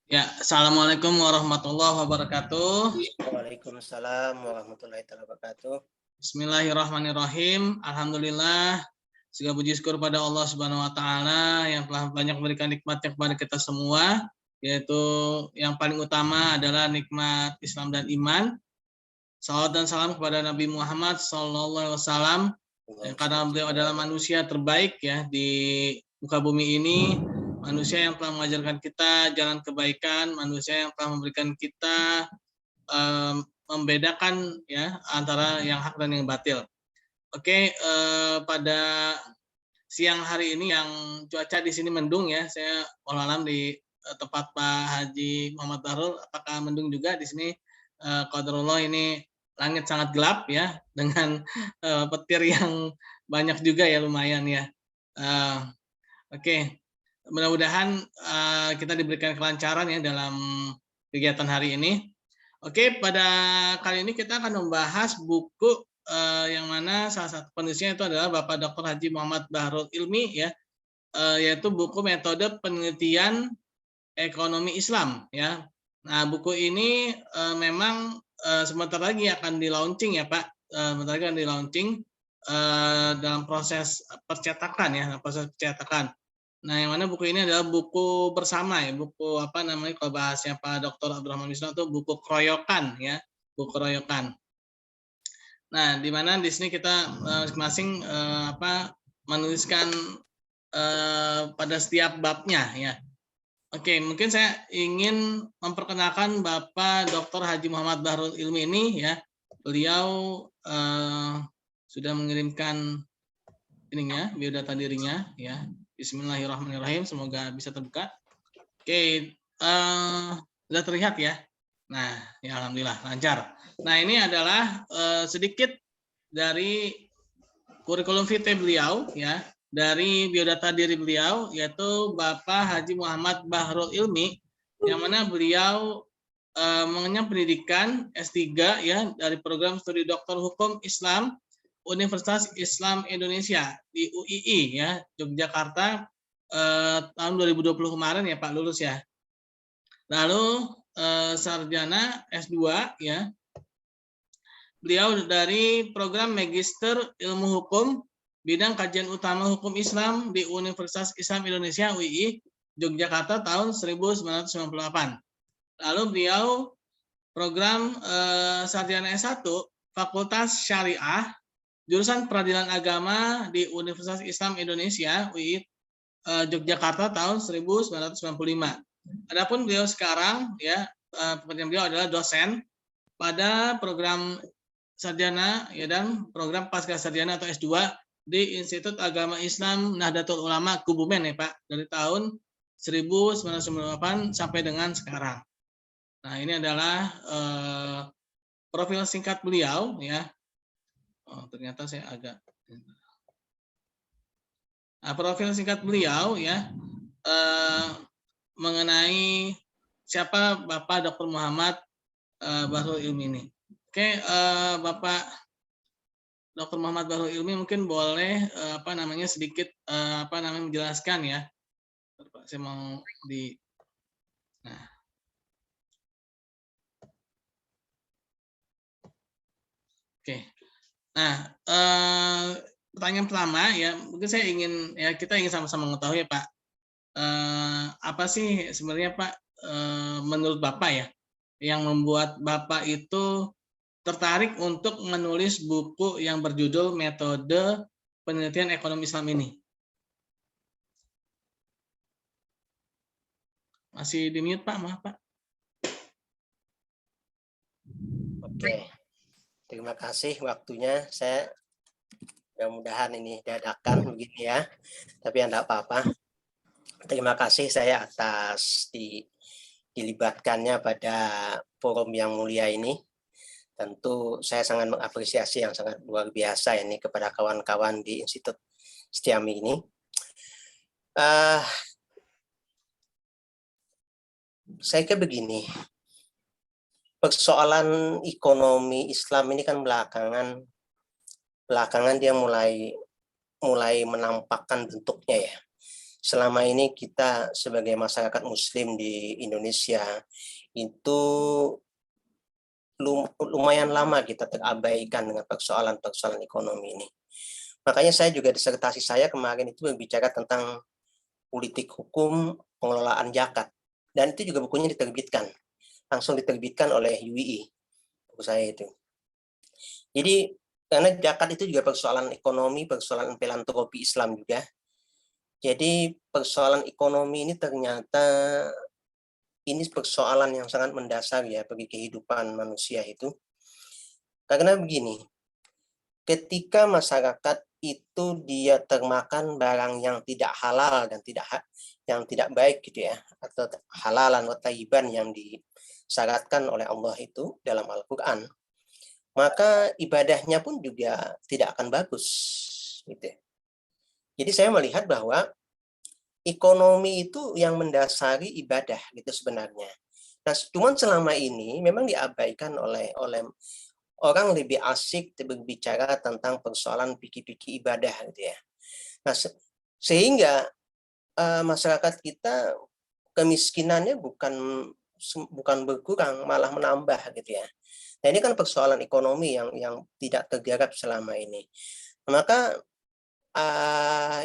Ya, assalamualaikum warahmatullahi wabarakatuh. Waalaikumsalam warahmatullahi wabarakatuh. Bismillahirrahmanirrahim. Alhamdulillah, segala puji syukur pada Allah Subhanahu Wa Taala yang telah banyak memberikan nikmatnya kepada kita semua, yaitu yang paling utama adalah nikmat Islam dan iman. Salawat dan salam kepada Nabi Muhammad SAW, karena beliau adalah manusia terbaik ya di muka bumi ini, manusia yang telah mengajarkan kita jalan kebaikan, manusia yang telah memberikan kita membedakan ya antara yang hak dan yang batil. Oke, pada siang hari ini yang cuaca di sini mendung ya, saya wallahualam di tempat Pak Haji Muhammad Bahrul, apakah mendung juga di sini? Qadarullah ini langit sangat gelap ya, dengan petir yang banyak juga ya, lumayan ya. Oke, mudah-mudahan kita diberikan kelancaran ya dalam kegiatan hari ini. Oke, pada kali ini kita akan membahas buku yang mana salah satu penulisnya itu adalah Bapak Dr. Haji Muhammad Bahrul Ilmi ya, yaitu buku Metode Penelitian Ekonomi Islam ya. Nah, buku ini memang sebentar lagi akan di-launching ya Pak, sebentar lagi akan di-launching dalam proses percetakan ya, proses percetakan. Nah, yang mana buku ini adalah buku bersama ya, buku apa namanya kalau bahasnya Pak Dr. Abdurrahman Wisnu itu buku keroyokan ya, buku keroyokan. Nah, di mana di sini kita masing-masing menuliskan pada setiap babnya ya. Oke, mungkin saya ingin memperkenalkan Bapak Dr. Haji Muhammad Bahrul Ilmi ini ya. Beliau sudah mengirimkan ininya, biodata dirinya ya. Bismillahirrahmanirrahim, semoga bisa terbuka. Oke, sudah terlihat ya. Nah, ya alhamdulillah lancar. Nah, ini adalah sedikit dari kurikulum vitae beliau ya, dari biodata diri beliau, yaitu Bapak Haji Muhammad Bahrul Ilmi, yang mana beliau mengenyam pendidikan S3 ya dari program studi Doktor Hukum Islam Universitas Islam Indonesia di UII ya, Yogyakarta, tahun 2020 kemarin ya Pak, lulus ya. Lalu sarjana S2 ya, beliau dari program Magister Ilmu Hukum bidang kajian utama hukum Islam di Universitas Islam Indonesia UII Yogyakarta tahun 1998. Lalu beliau program sarjana S1 Fakultas Syariah jurusan Peradilan Agama di Universitas Islam Indonesia UII Yogyakarta tahun 1995. Adapun beliau sekarang ya, pekerjaan beliau adalah dosen pada program sarjana ya dan program pasca sarjana atau S2 di Institut Agama Islam Nahdlatul Ulama Kebumen ya Pak, dari tahun 1998 sampai dengan sekarang. Nah, ini adalah profil singkat beliau ya. Oh, ternyata saya agak. Nah, profil singkat beliau ya mengenai siapa Bapak Dr. Muhammad Bahrul Ilmi ini. Oke, Bapak Dr. Muhammad Bahrul Ilmi mungkin boleh sedikit menjelaskan ya. Saya mau di. Nah. Oke. Nah, pertanyaan pertama ya, mungkin kita ingin sama-sama mengetahui ya Pak, apa sih sebenarnya Pak, menurut Bapak ya, yang membuat Bapak itu tertarik untuk menulis buku yang berjudul Metode Penelitian Ekonomi Islam ini? Masih di mute Pak, maaf Pak. Oke, terima kasih waktunya. Saya mudah-mudahan ini dadakan begini ya, tapi tidak apa-apa. Terima kasih saya atas dilibatkannya pada forum yang mulia ini. Tentu saya sangat mengapresiasi yang sangat luar biasa ini kepada kawan-kawan di Institut Setiami ini. Saya kira begini, persoalan ekonomi Islam ini kan belakangan dia mulai menampakkan bentuknya ya. selama ini kita sebagai masyarakat Muslim di Indonesia itu lumayan lama kita terabaikan dengan persoalan-persoalan ekonomi ini. Makanya saya juga disertasi saya kemarin itu berbicara tentang politik hukum pengelolaan zakat. Dan itu juga bukunya diterbitkan. Langsung diterbitkan oleh UII. Buku saya itu. Jadi karena zakat itu juga persoalan ekonomi, persoalan filantropi Islam juga. Jadi persoalan ekonomi ini ternyata ini persoalan yang sangat mendasar ya bagi kehidupan manusia itu. Karena begini, ketika masyarakat itu dia termakan barang yang tidak halal dan tidak baik gitu ya, atau halalan wa thayyiban yang disyaratkan oleh Allah itu dalam Al-Qur'an, maka ibadahnya pun juga tidak akan bagus gitu. Jadi saya melihat bahwa ekonomi itu yang mendasari ibadah gitu sebenarnya. Nah, cuman selama ini memang diabaikan oleh orang lebih asik berbicara tentang persoalan pikir-pikir ibadah gitu ya. Nah, sehingga masyarakat kita kemiskinannya bukan berkurang, malah menambah gitu ya. Nah, ini kan persoalan ekonomi yang tidak tergarap selama ini. Maka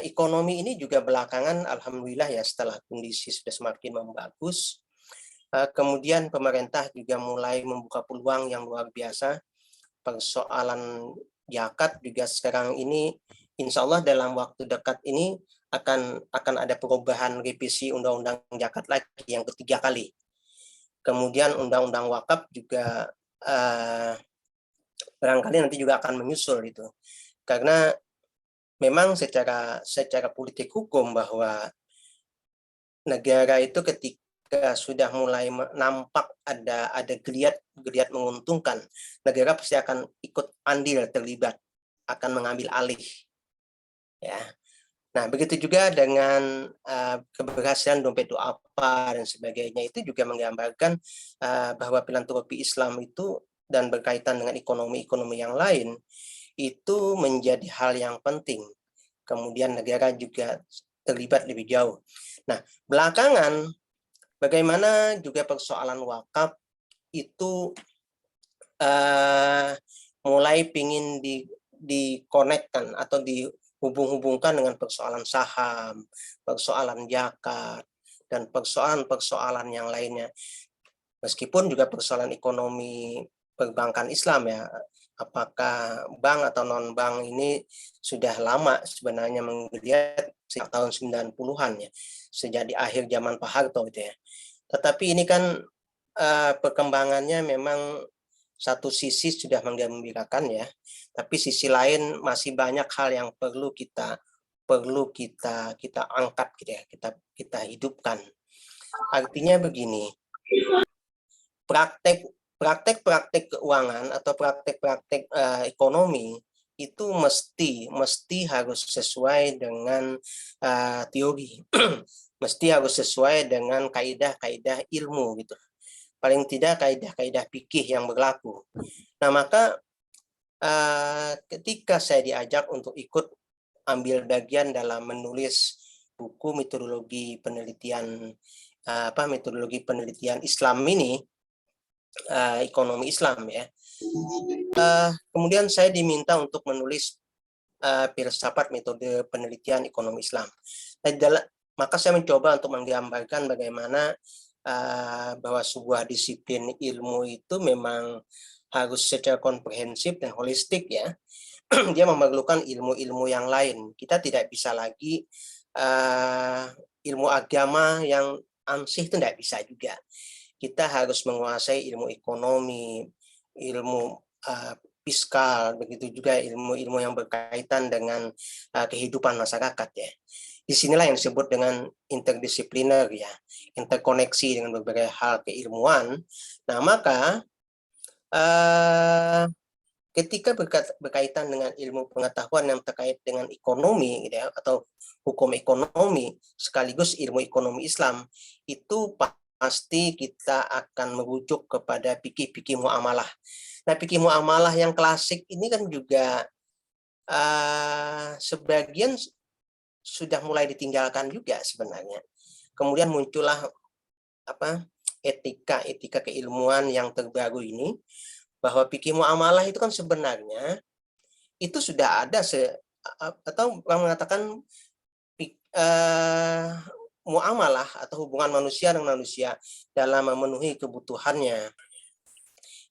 ekonomi ini juga belakangan alhamdulillah ya setelah kondisi sudah semakin membagus, kemudian pemerintah juga mulai membuka peluang yang luar biasa. Persoalan zakat juga sekarang ini insya Allah dalam waktu dekat ini akan ada perubahan revisi undang-undang zakat lagi yang ketiga kali. Kemudian undang-undang wakaf juga barangkali nanti juga akan menyusul itu. Karena memang secara politik hukum bahwa negara itu ketika sudah mulai nampak ada geliat menguntungkan, negara pasti akan ikut andil terlibat, akan mengambil alih. Ya. Nah, begitu juga dengan keberhasilan dompet duafa dan sebagainya, itu juga menggambarkan bahwa filantropi Islam itu dan berkaitan dengan ekonomi yang lain itu menjadi hal yang penting. Kemudian negara juga terlibat lebih jauh. Nah, belakangan bagaimana juga persoalan wakaf itu mulai pingin dikonekkan atau dihubung-hubungkan dengan persoalan saham, persoalan zakat, dan persoalan-persoalan yang lainnya. Meskipun juga persoalan ekonomi perbankan Islam ya, apakah bank atau non-bank ini sudah lama sebenarnya menggeliat sejak tahun 90-an ya, sejak di akhir zaman Pak Harto gitu ya. Tetapi ini kan perkembangannya memang satu sisi sudah menggembirakan ya, tapi sisi lain masih banyak hal yang perlu kita angkat gitu ya, kita hidupkan. Artinya begini, praktek keuangan atau praktek ekonomi itu mesti harus sesuai dengan teori, mesti harus sesuai dengan kaidah-kaidah ilmu gitu. Paling tidak kaidah-kaidah fikih yang berlaku. Nah, maka ketika saya diajak untuk ikut ambil bagian dalam menulis buku metodologi penelitian Islam ini, ekonomi Islam ya. Kemudian saya diminta untuk menulis filsafat metode penelitian ekonomi Islam. Maka saya mencoba untuk menggambarkan bagaimana bahwa sebuah disiplin ilmu itu memang harus secara komprehensif dan holistik ya. Dia memerlukan ilmu-ilmu yang lain. Kita tidak bisa lagi ilmu agama yang ansih itu tidak bisa juga. Kita harus menguasai ilmu ekonomi, ilmu fiskal, begitu juga ilmu-ilmu yang berkaitan dengan kehidupan masyarakat ya. Disinilah yang disebut dengan interdisipliner ya, interkoneksi dengan berbagai hal keilmuan. Nah, maka ketika berkaitan dengan ilmu pengetahuan yang terkait dengan ekonomi gitu ya, atau hukum ekonomi sekaligus ilmu ekonomi Islam, itu pasti kita akan merujuk kepada fikih muamalah. Nah, fikih muamalah yang klasik ini kan juga sebagian sudah mulai ditinggalkan juga sebenarnya. Kemudian muncullah etika keilmuan yang terbaru ini, bahwa fikih muamalah itu kan sebenarnya itu sudah ada atau orang mengatakan muamalah atau hubungan manusia dengan manusia dalam memenuhi kebutuhannya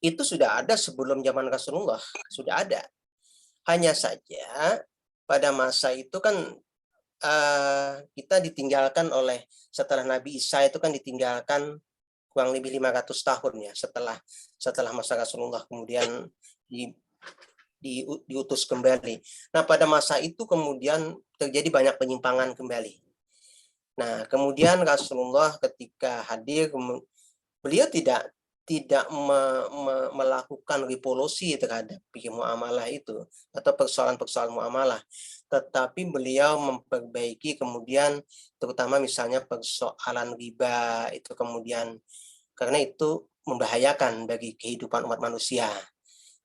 itu sudah ada sebelum zaman Rasulullah, sudah ada. Hanya saja pada masa itu kan kita ditinggalkan oleh, setelah Nabi Isa itu kan ditinggalkan kurang lebih 500 tahun ya setelah masa Rasulullah, kemudian diutus kembali. Nah, pada masa itu kemudian terjadi banyak penyimpangan kembali. Nah, kemudian Rasulullah ketika hadir, beliau tidak melakukan revolusi terhadap fikih muamalah itu atau persoalan-persoalan muamalah, tetapi beliau memperbaiki kemudian terutama misalnya persoalan riba itu, kemudian karena itu membahayakan bagi kehidupan umat manusia.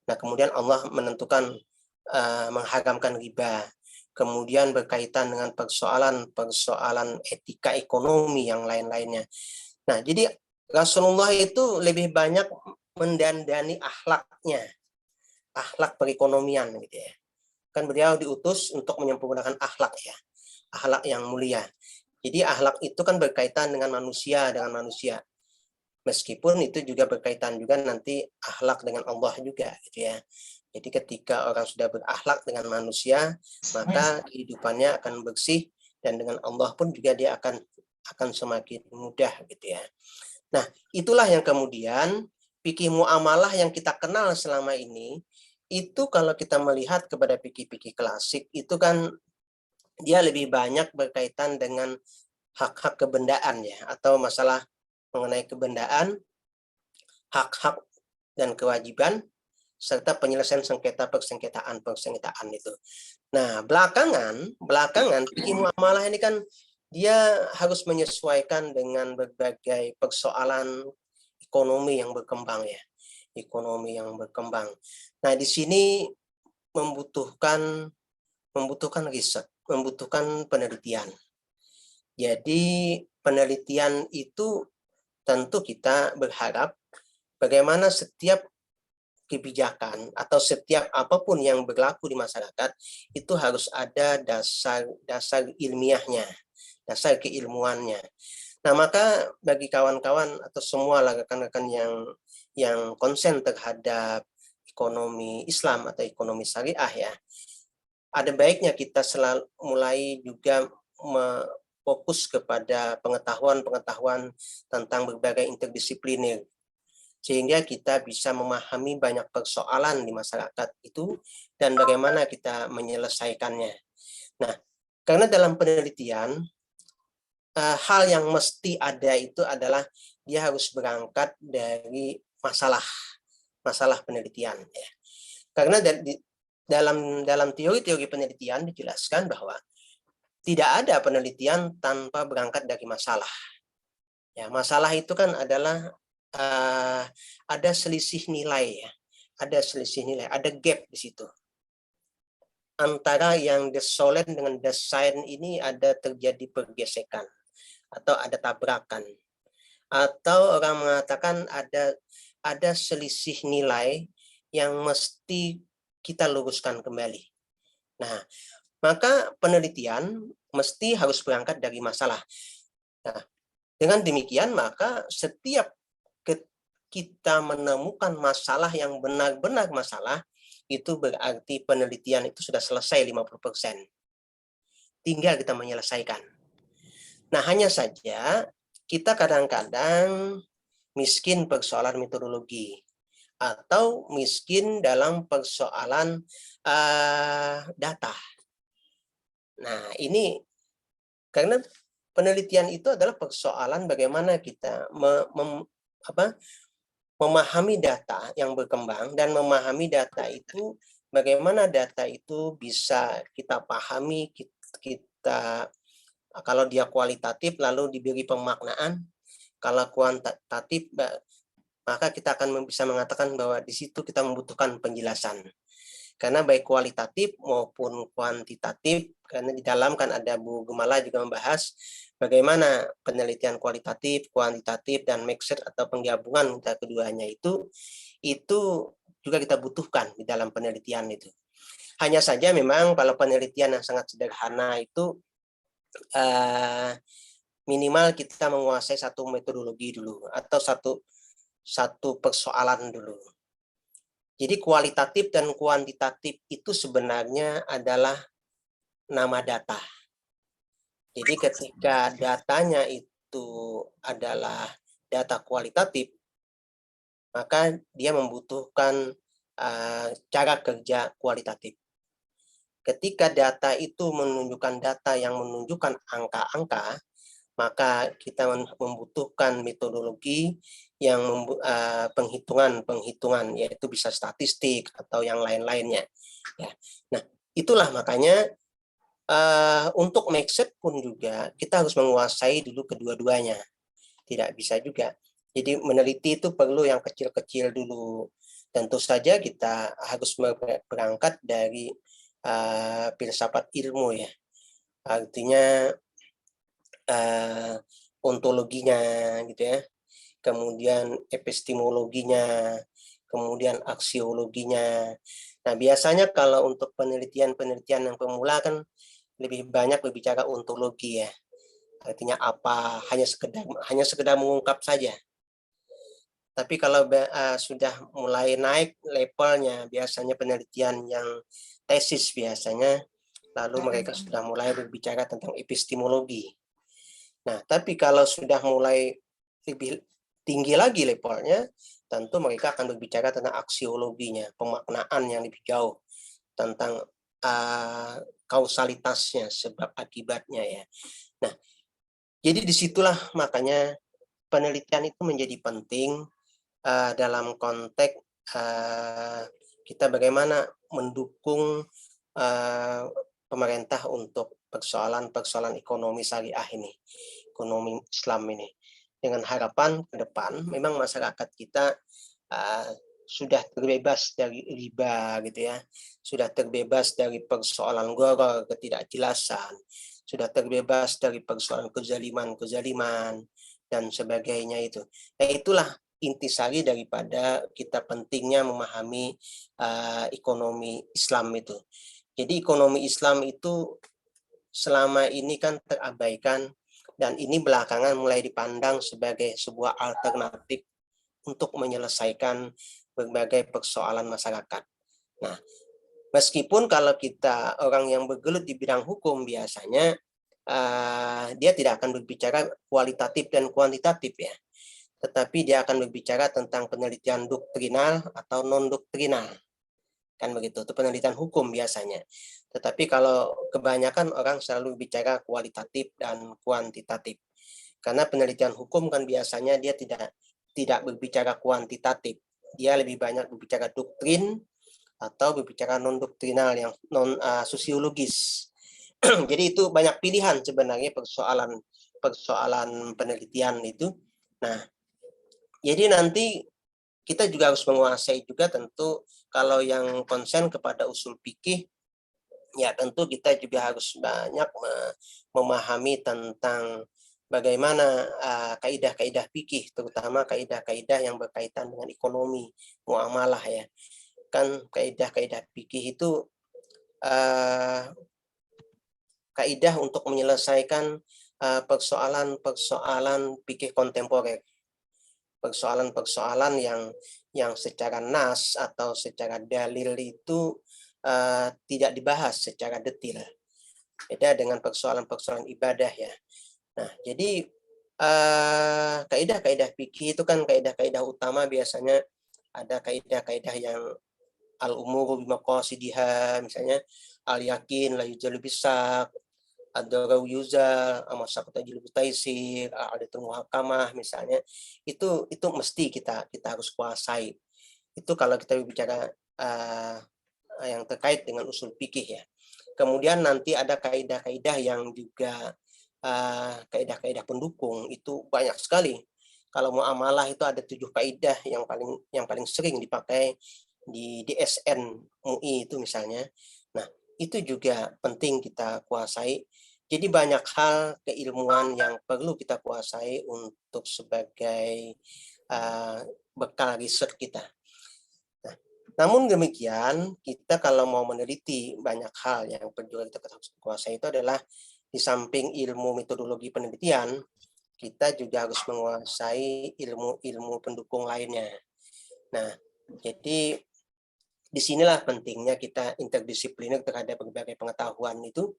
Nah, kemudian Allah menentukan mengharamkan riba. Kemudian berkaitan dengan persoalan etika ekonomi yang lain-lainnya. Nah, jadi Rasulullah itu lebih banyak mendandani akhlaknya, akhlak perekonomian gitu ya. Kan beliau diutus untuk menyempurnakan akhlak ya, akhlak yang mulia. Jadi akhlak itu kan berkaitan dengan manusia, Meskipun itu juga berkaitan juga nanti akhlak dengan Allah juga gitu ya. Jadi ketika orang sudah berakhlak dengan manusia, maka kehidupannya akan bersih, dan dengan Allah pun juga dia akan semakin mudah gitu ya. Nah, itulah yang kemudian fikih muamalah yang kita kenal selama ini, itu kalau kita melihat kepada fikih-fikih klasik, itu kan dia lebih banyak berkaitan dengan hak-hak kebendaan ya, atau masalah mengenai kebendaan, hak-hak dan kewajiban, serta penyelesaian persengketaan itu. Nah, belakangan fikih muamalah ini kan dia harus menyesuaikan dengan berbagai persoalan ekonomi yang berkembang ya. Ekonomi yang berkembang. Nah, di sini membutuhkan riset, membutuhkan penelitian. Jadi, penelitian itu tentu kita berharap bagaimana setiap kebijakan atau setiap apapun yang berlaku di masyarakat itu harus ada dasar ilmiahnya, dasar keilmuannya. Nah, maka bagi kawan-kawan atau semua rekan-rekan yang konsen terhadap ekonomi Islam atau ekonomi syariah ya, ada baiknya kita selalu mulai juga fokus kepada pengetahuan tentang berbagai interdisipliner, sehingga kita bisa memahami banyak persoalan di masyarakat itu dan bagaimana kita menyelesaikannya. Nah, karena dalam penelitian, hal yang mesti ada itu adalah dia harus berangkat dari masalah penelitian. Ya. Karena dalam teori-teori penelitian dijelaskan bahwa tidak ada penelitian tanpa berangkat dari masalah. Ya, masalah itu kan adalah ada selisih nilai ya, ada gap di situ antara yang desolen dengan desain ini, ada terjadi pergesekan atau ada tabrakan, atau orang mengatakan ada selisih nilai yang mesti kita luruskan kembali. Nah, maka penelitian mesti harus berangkat dari masalah. Nah, dengan demikian maka setiap kita menemukan masalah yang benar-benar masalah, itu berarti penelitian itu sudah selesai 50%. Tinggal kita menyelesaikan. Nah, hanya saja kita kadang-kadang miskin persoalan metodologi atau miskin dalam persoalan data. Nah, ini karena penelitian itu adalah persoalan bagaimana kita memahami data yang berkembang, dan memahami data itu bagaimana data itu bisa kita pahami, kita kalau dia kualitatif lalu diberi pemaknaan, kalau kuantitatif maka kita akan bisa mengatakan bahwa di situ kita membutuhkan penjelasan. Karena baik kualitatif maupun kuantitatif, karena di dalam kan ada Bu Gemala juga membahas bagaimana penelitian kualitatif, kuantitatif, dan mixed atau penggabungan antara keduanya itu juga kita butuhkan di dalam penelitian itu. Hanya saja memang kalau penelitian yang sangat sederhana itu minimal kita menguasai satu metodologi dulu atau satu persoalan dulu. Jadi kualitatif dan kuantitatif itu sebenarnya adalah nama data. Jadi ketika datanya itu adalah data kualitatif, maka dia membutuhkan cara kerja kualitatif. Ketika data itu menunjukkan data yang menunjukkan angka-angka, maka kita membutuhkan metodologi yang penghitungan, yaitu bisa statistik atau yang lain-lainnya. Ya. Nah, itulah makanya untuk mixed pun juga kita harus menguasai dulu kedua-duanya. Tidak bisa juga. Jadi meneliti itu perlu yang kecil-kecil dulu. Tentu saja kita harus berangkat dari filsafat ilmu ya. Artinya ontologinya gitu ya. Kemudian epistemologinya, kemudian aksiologinya. Nah, biasanya kalau untuk penelitian-penelitian yang pemula kan lebih banyak berbicara ontologi ya. Artinya apa? Hanya sekedar mengungkap saja. Tapi kalau sudah mulai naik levelnya, biasanya penelitian yang tesis biasanya, lalu mereka sudah mulai berbicara tentang epistemologi. Nah, tapi kalau sudah mulai lebih tinggi lagi levelnya, tentu mereka akan berbicara tentang aksiologinya, pemaknaan yang lebih jauh tentang kausalitasnya, sebab akibatnya ya. Nah, jadi disitulah makanya penelitian itu menjadi penting dalam konteks kita bagaimana mendukung pemerintah untuk persoalan-persoalan ekonomi syariah ini, ekonomi Islam ini. Dengan harapan ke depan memang masyarakat kita sudah terbebas dari riba gitu ya, sudah terbebas dari persoalan gharar, ketidakjelasan, sudah terbebas dari persoalan kezaliman dan sebagainya itu. Nah, itulah intisari daripada kita pentingnya memahami ekonomi Islam itu. Jadi ekonomi Islam itu selama ini kan terabaikan dan ini belakangan mulai dipandang sebagai sebuah alternatif untuk menyelesaikan berbagai persoalan masyarakat. Nah, meskipun kalau kita orang yang bergelut di bidang hukum biasanya dia tidak akan berbicara kualitatif dan kuantitatif ya, tetapi dia akan berbicara tentang penelitian doktrinal atau non-doktrinal. Kan begitu, itu penelitian hukum biasanya. Tetapi kalau kebanyakan orang selalu bicara kualitatif dan kuantitatif. Karena penelitian hukum kan biasanya dia tidak berbicara kuantitatif. Dia lebih banyak berbicara doktrin atau berbicara non-doktrinal yang sosiologis. Jadi itu banyak pilihan sebenarnya persoalan penelitian itu. Nah, jadi nanti kita juga harus menguasai juga tentu kalau yang konsen kepada usul fikih, ya tentu kita juga harus banyak memahami tentang bagaimana kaidah-kaidah fikih, terutama kaidah-kaidah yang berkaitan dengan ekonomi, muamalah ya. Kan kaidah-kaidah fikih itu kaidah untuk menyelesaikan persoalan-persoalan fikih kontemporer. Persoalan-persoalan yang secara nas atau secara dalil itu tidak dibahas secara detail. Beda dengan persoalan-persoalan ibadah ya. Nah, jadi kaidah-kaidah fikih itu kan kaidah-kaidah utama biasanya ada kaidah-kaidah yang al-umuru bimaqasidiha, misalnya al-yakin la yujalu bisak, ad-dararu yuzal, amasaqata jilbu taisir, ada muhakamah misalnya, itu mesti kita harus kuasai. Itu kalau kita bicara yang terkait dengan usul fikih ya. Kemudian nanti ada kaidah-kaidah yang juga kaidah-kaidah pendukung, itu banyak sekali. Kalau muamalah itu ada 7 kaidah yang paling sering dipakai di DSN MUI itu misalnya. Nah, itu juga penting kita kuasai. Jadi banyak hal keilmuan yang perlu kita kuasai untuk sebagai bekal riset kita. Nah, namun demikian, kita kalau mau meneliti banyak hal yang perlu kita kuasai itu adalah di samping ilmu metodologi penelitian, kita juga harus menguasai ilmu-ilmu pendukung lainnya. Nah, jadi disinilah pentingnya kita interdisipliner terhadap berbagai pengetahuan itu,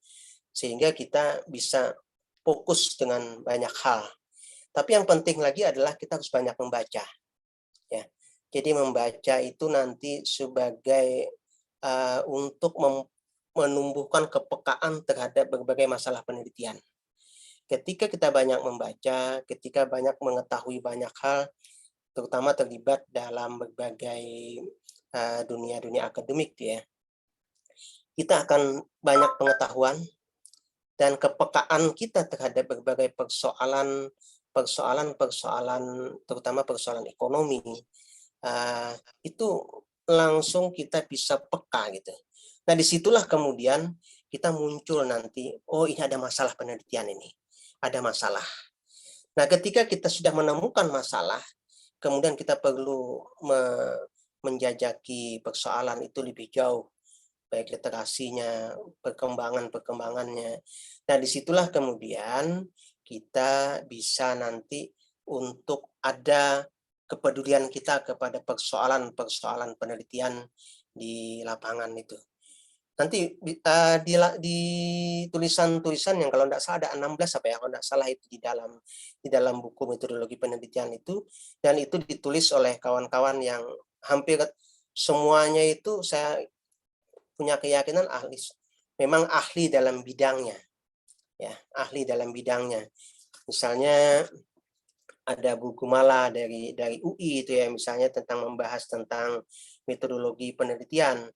sehingga kita bisa fokus dengan banyak hal. Tapi yang penting lagi adalah kita harus banyak membaca. Ya, jadi membaca itu nanti sebagai untuk menumbuhkan kepekaan terhadap berbagai masalah penelitian. Ketika kita banyak membaca, ketika banyak mengetahui banyak hal, terutama terlibat dalam berbagai dunia-dunia akademik ya, kita akan banyak pengetahuan dan kepekaan kita terhadap berbagai persoalan, terutama persoalan ekonomi, itu langsung kita bisa peka gitu. Nah, disitulah kemudian kita muncul nanti, oh ini ada masalah penelitian ini, ada masalah. Nah, ketika kita sudah menemukan masalah, kemudian kita perlu menjajaki persoalan itu lebih jauh, baik literasinya, perkembangannya. Nah, disitulah kemudian kita bisa nanti untuk ada kepedulian kita kepada persoalan-persoalan penelitian di lapangan itu. Nanti di tulisan-tulisan yang kalau tidak salah ada 16 apa ya, kalau tidak salah itu di dalam buku metodologi penelitian itu, dan itu ditulis oleh kawan-kawan yang hampir semuanya itu saya punya keyakinan memang ahli dalam bidangnya, ya, ahli dalam bidangnya. Misalnya ada Bu Gumala dari UI itu ya, misalnya membahas tentang metodologi penelitian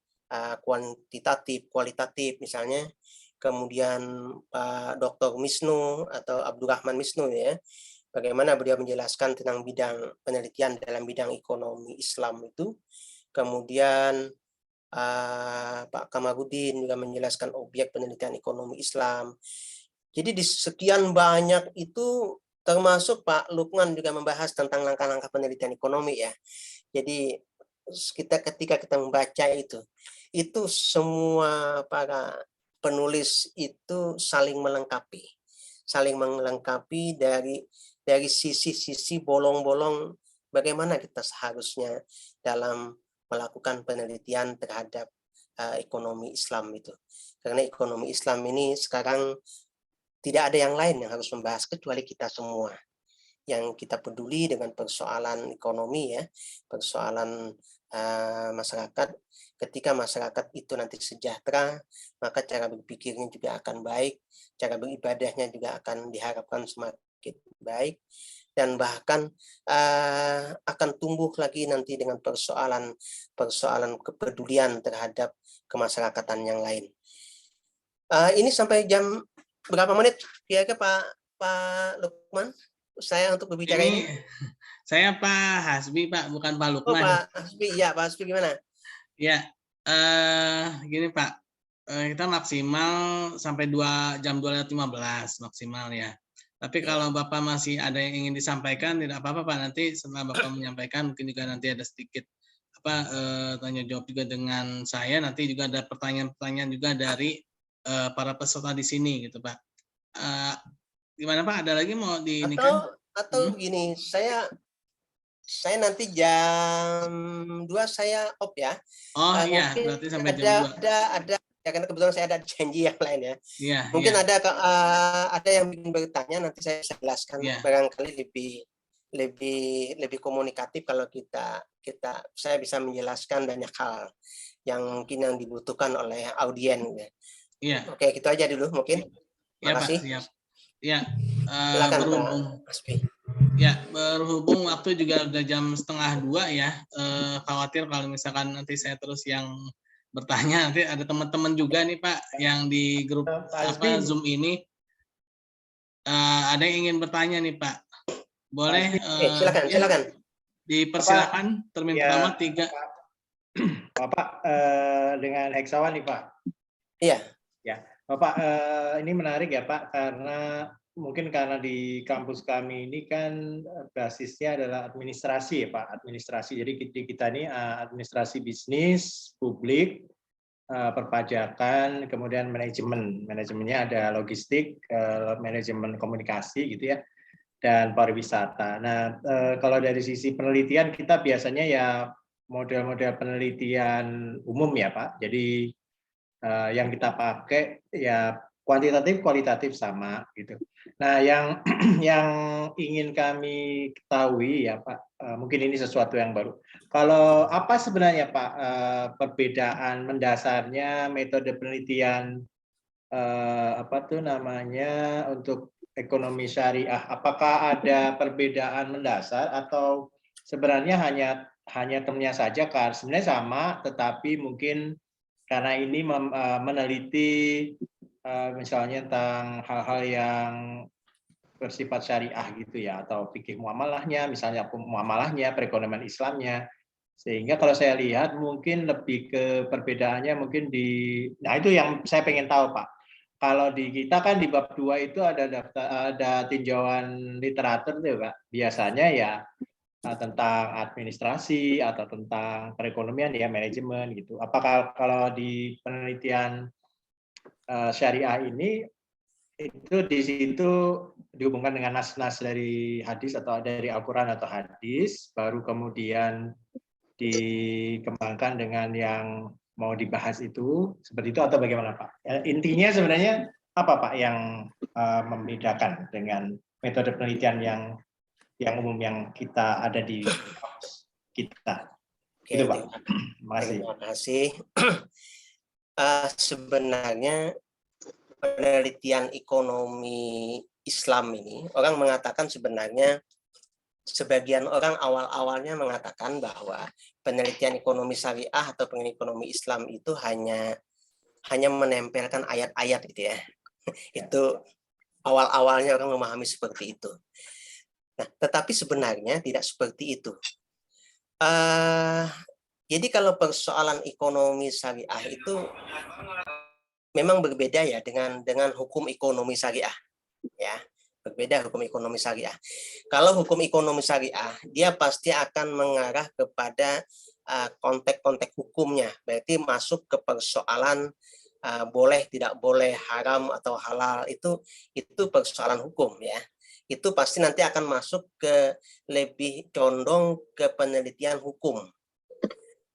kuantitatif, kualitatif misalnya. Kemudian Pak Dr. Misnu atau Abdurrahman Misnu ya, bagaimana beliau menjelaskan tentang bidang penelitian dalam bidang ekonomi Islam itu. Kemudian Pak Kamarudin juga menjelaskan objek penelitian ekonomi Islam. Jadi di sekian banyak itu, termasuk Pak Lukman juga membahas tentang langkah-langkah penelitian ekonomi ya. Jadi ketika kita membaca itu semua para penulis itu saling melengkapi dari sisi-sisi bolong-bolong bagaimana kita seharusnya dalam melakukan penelitian terhadap ekonomi Islam itu. Karena ekonomi Islam ini sekarang tidak ada yang lain yang harus membahas kecuali kita semua yang kita peduli dengan persoalan ekonomi ya, persoalan masyarakat. Ketika masyarakat itu nanti sejahtera, maka cara berpikirnya juga akan baik, cara beribadahnya juga akan diharapkan semakin baik, dan bahkan akan tumbuh lagi nanti dengan persoalan kepedulian terhadap kemasyarakatan yang lain. Ini sampai jam berapa menit kira-kira Pak Lukman saya untuk berbicara ini? Saya Pak Hasbi, Pak, bukan Pak Lukman. Oh, Pak Hasbi, ya Pak Hasbi gimana? Ya, gini Pak, kita maksimal sampai jam 2:15 maksimal ya. Tapi kalau Bapak masih ada yang ingin disampaikan, tidak apa-apa Pak. Nanti setelah Bapak menyampaikan, mungkin juga nanti ada sedikit tanya jawab juga dengan saya. Nanti juga ada pertanyaan-pertanyaan juga dari para peserta di sini gitu Pak. Gimana Pak? Ada lagi mau diinikan? Atau begini, saya nanti jam 2 saya off ya. Oh iya, berarti sampai jam 2. Ada ya, karena kebetulan saya ada janji yang lain ya. Iya, mungkin iya. ada yang ingin bertanya, nanti saya jelaskan. Iya. Barangkali lebih komunikatif kalau saya bisa menjelaskan banyak hal yang mungkin yang dibutuhkan oleh audien. Iya. Oke, gitu aja dulu mungkin. Terima kasih. Pak, siap. Ya, silakan Pak Hasbi. Ya, berhubung waktu juga udah jam 1:30 ya, khawatir kalau misalkan nanti saya terus yang bertanya, nanti ada teman-teman juga nih Pak yang di grup Zoom ini, ada yang ingin bertanya nih Pak. Boleh? Silakan. Dipersilakan, termin pertama 3. Bapak dengan Heksawan nih Pak. Iya. Ya, Bapak ini menarik ya Pak, karena mungkin karena di kampus kami ini kan basisnya adalah administrasi ya Pak, administrasi. Jadi kita ini administrasi bisnis, publik, perpajakan, kemudian manajemen. Manajemennya ada logistik, manajemen komunikasi gitu ya, dan pariwisata. Nah, kalau dari sisi penelitian kita biasanya ya model-model penelitian umum ya Pak. Jadi yang kita pakai ya kuantitatif kualitatif sama gitu. Nah, yang yang ingin kami ketahui ya Pak, mungkin ini sesuatu yang baru. Kalau apa sebenarnya Pak perbedaan mendasarnya metode penelitian apa tuh namanya untuk ekonomi syariah? Apakah ada perbedaan mendasar atau sebenarnya hanya temennya saja kan? Sebenarnya sama, tetapi mungkin karena ini meneliti misalnya tentang hal-hal yang bersifat syariah gitu ya, atau fikih muamalahnya, misalnya muamalahnya, perekonomian Islamnya. Sehingga kalau saya lihat mungkin lebih ke perbedaannya mungkin nah itu yang saya pengen tahu Pak. Kalau di kita kan di bab 2 itu ada tinjauan literatur tuh Pak. Biasanya ya tentang administrasi atau tentang perekonomian ya manajemen gitu. Apakah kalau di penelitian syariah ini itu di situ dihubungkan dengan nas-nas dari hadis atau dari Al-Quran atau hadis, baru kemudian dikembangkan dengan yang mau dibahas itu, seperti itu atau bagaimana Pak? Intinya sebenarnya apa Pak yang membedakan dengan metode penelitian yang umum yang kita ada di kampus kita? Oke, Itu Pak. Terima kasih. Sebenarnya penelitian ekonomi Islam ini, orang mengatakan sebenarnya sebagian orang awal-awalnya mengatakan bahwa penelitian ekonomi syariah atau penelitian ekonomi Islam itu hanya menempelkan ayat-ayat gitu ya. Itu awal-awalnya orang memahami seperti itu. Nah, tetapi sebenarnya tidak seperti itu. Jadi kalau persoalan ekonomi syariah itu memang berbeda ya dengan hukum ekonomi syariah, ya. Berbeda hukum ekonomi syariah. Kalau hukum ekonomi syariah, dia pasti akan mengarah kepada konteks-konteks hukumnya. Berarti masuk ke persoalan boleh, tidak boleh, haram atau halal, itu persoalan hukum ya. Itu pasti nanti akan masuk ke lebih condong ke penelitian hukum.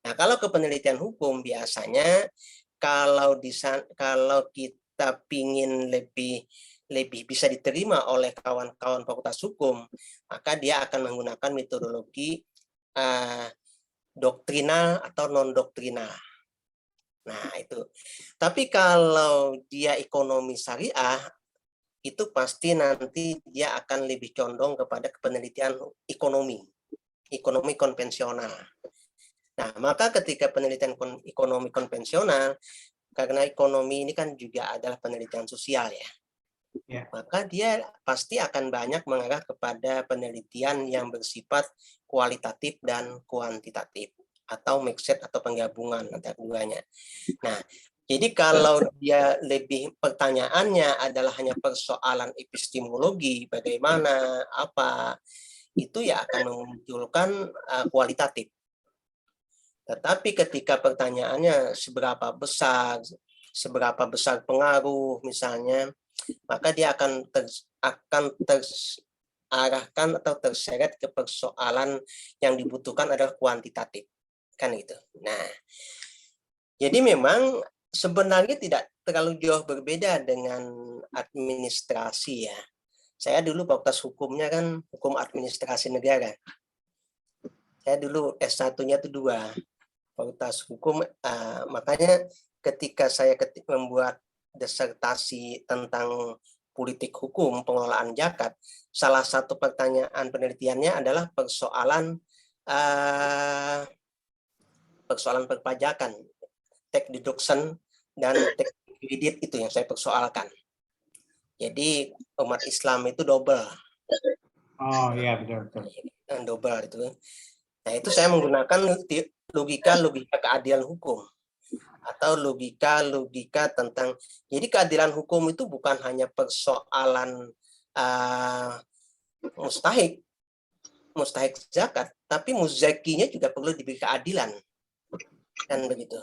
Nah, kalau ke penelitian hukum biasanya kalau kita pingin lebih bisa diterima oleh kawan-kawan fakultas hukum, maka dia akan menggunakan metodologi doktrinal atau non-doktrinal. Nah, itu. Tapi kalau dia ekonomi syariah, itu pasti nanti dia akan lebih condong kepada penelitian ekonomi konvensional. Nah, maka ketika penelitian ekonomi konvensional, karena ekonomi ini kan juga adalah penelitian sosial ya, maka dia pasti akan banyak mengarah kepada penelitian yang bersifat kualitatif dan kuantitatif, atau mixed atau penggabungan antara keduanya. Nah, jadi kalau dia lebih pertanyaannya adalah hanya persoalan epistemologi, bagaimana, apa, itu ya akan memunculkan kualitatif. Tetapi ketika pertanyaannya seberapa besar pengaruh misalnya, maka dia akan terarahkan atau terseret ke persoalan yang dibutuhkan adalah kuantitatif, kan gitu. Nah, jadi memang sebenarnya tidak terlalu jauh berbeda dengan administrasi ya. Saya dulu fakultas hukumnya kan hukum administrasi negara. Saya dulu S1-nya itu 2. Fakultas hukum, makanya ketika saya membuat disertasi tentang politik hukum pengelolaan zakat, salah satu pertanyaan penelitiannya adalah persoalan perpajakan, tax deduction dan tax credit, itu yang saya persoalkan. Jadi umat Islam itu double. Oh iya, betul. Double itu. Nah, itu saya menggunakan logika keadilan hukum atau logika tentang, jadi keadilan hukum itu bukan hanya persoalan mustahik zakat, tapi muzakinya juga perlu diberi keadilan, kan begitu.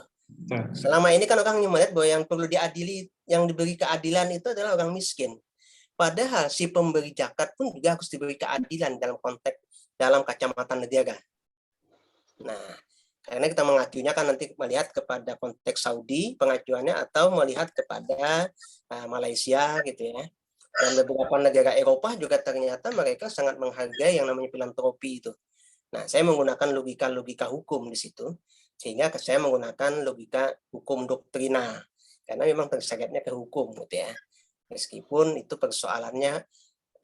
Selama ini kan orang melihat bahwa yang perlu diadili, yang diberi keadilan itu adalah orang miskin. Padahal si pemberi zakat pun juga harus diberi keadilan dalam konteks, dalam kacamata negara. Nah, karena kita mengacunya kan nanti melihat kepada konteks Saudi pengacuannya, atau melihat kepada Malaysia gitu ya. Dan beberapa negara Eropa juga ternyata mereka sangat menghargai yang namanya filantropi itu. Nah, saya menggunakan logika hukum di situ, sehingga saya menggunakan logika hukum doktrina, karena memang terseretnya ke hukum gitu ya. Meskipun itu persoalannya,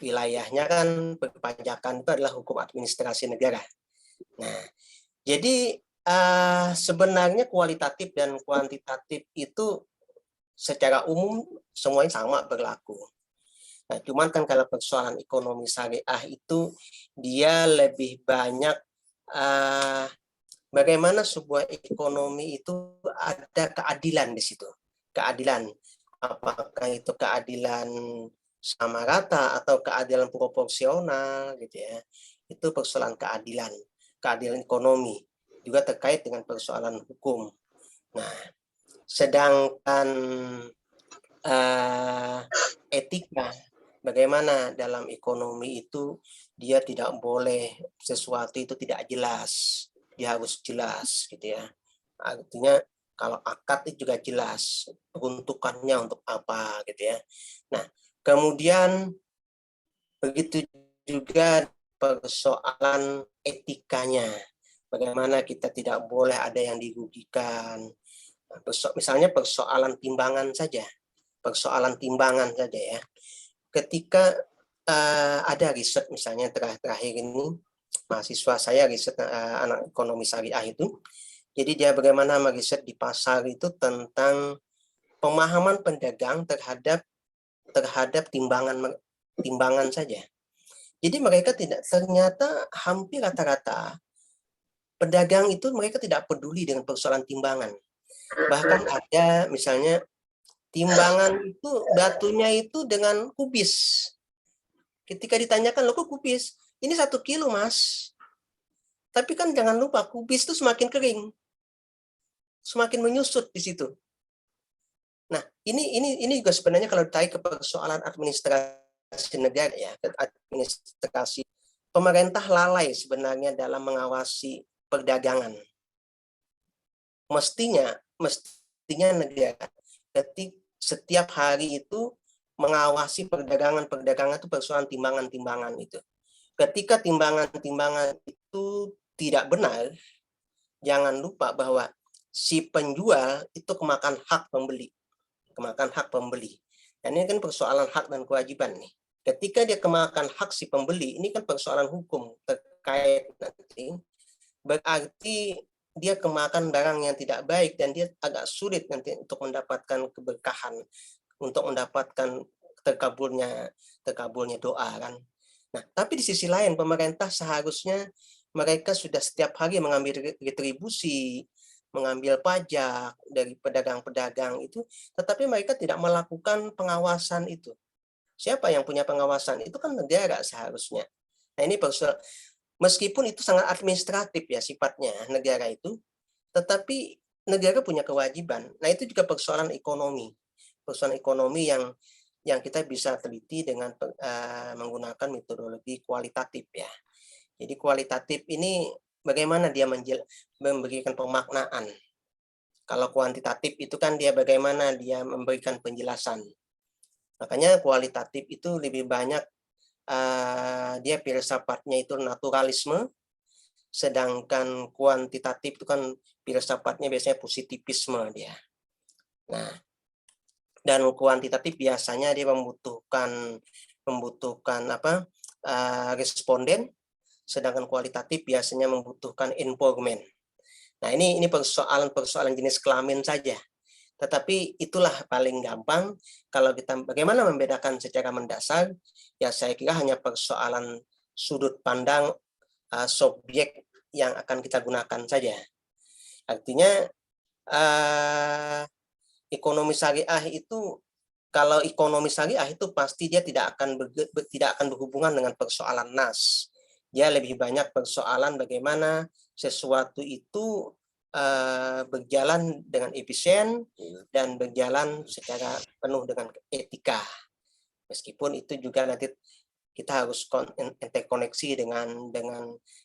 wilayahnya kan perpajakan itu adalah hukum administrasi negara. Nah, jadi sebenarnya kualitatif dan kuantitatif itu secara umum semuanya sama berlaku. Nah, cuman kan kalau persoalan ekonomi syariah itu dia lebih banyak bagaimana sebuah ekonomi itu ada keadilan di situ. Keadilan, apakah itu keadilan sama rata atau keadilan proporsional gitu ya. Itu persoalan keadilan ekonomi, juga terkait dengan persoalan hukum. Nah, sedangkan etika, bagaimana dalam ekonomi itu dia tidak boleh sesuatu itu tidak jelas, dia harus jelas gitu ya. Artinya kalau akad itu juga jelas peruntukannya untuk apa gitu ya. Nah, kemudian begitu juga persoalan etikanya, bagaimana kita tidak boleh ada yang dirugikan. Misalnya persoalan timbangan saja ya. Ketika ada riset, misalnya terakhir ini mahasiswa saya riset anak ekonomi syariah itu, jadi dia bagaimana meriset di pasar itu tentang pemahaman pedagang terhadap timbangan saja. Jadi mereka ternyata hampir rata-rata pedagang itu mereka tidak peduli dengan persoalan timbangan. Bahkan ada misalnya timbangan itu batunya itu dengan kubis. Ketika ditanyakan, loh kok kubis? Ini 1 kilo, Mas. Tapi kan jangan lupa kubis itu semakin kering, semakin menyusut di situ. Nah, ini juga sebenarnya kalau ditarik ke persoalan administrasi negara ya, administrasi pemerintah lalai sebenarnya dalam mengawasi perdagangan. Mestinya negara setiap hari itu mengawasi perdagangan itu persoalan timbangan itu. Ketika timbangan itu tidak benar, jangan lupa bahwa si penjual itu kemakan hak pembeli. Dan ini kan persoalan hak dan kewajiban nih. Ketika dia kemakan hak si pembeli, ini kan persoalan hukum terkait nanti. Berarti dia kemakan barang yang tidak baik dan dia agak sulit nanti untuk mendapatkan keberkahan, untuk mendapatkan terkabulnya doa kan. Nah, tapi di sisi lain pemerintah seharusnya mereka sudah setiap hari mengambil retribusi, mengambil pajak dari pedagang-pedagang itu, tetapi mereka tidak melakukan pengawasan itu. Siapa yang punya pengawasan? Itu kan negara seharusnya. Nah, ini meskipun itu sangat administratif ya sifatnya negara itu, tetapi negara punya kewajiban. Nah, itu juga persoalan ekonomi yang kita bisa teliti dengan menggunakan metodologi kualitatif ya. Jadi kualitatif ini bagaimana dia memberikan pemaknaan. Kalau kuantitatif itu kan dia bagaimana dia memberikan penjelasan. Makanya kualitatif itu lebih banyak dia filsafatnya itu naturalisme, sedangkan kuantitatif itu kan filsafatnya biasanya positivisme dia. Nah, dan kuantitatif biasanya dia membutuhkan responden, sedangkan kualitatif biasanya membutuhkan informan. Nah, ini persoalan jenis kelamin saja. Tetapi itulah paling gampang kalau kita bagaimana membedakan secara mendasar, ya saya kira hanya persoalan sudut pandang subjek yang akan kita gunakan saja. Artinya ekonomi syariah itu, kalau ekonomi syariah itu pasti dia tidak akan berhubungan dengan persoalan nas. Dia lebih banyak persoalan bagaimana sesuatu itu berjalan dengan efisien dan berjalan secara penuh dengan etika. Meskipun itu juga nanti kita harus interkoneksi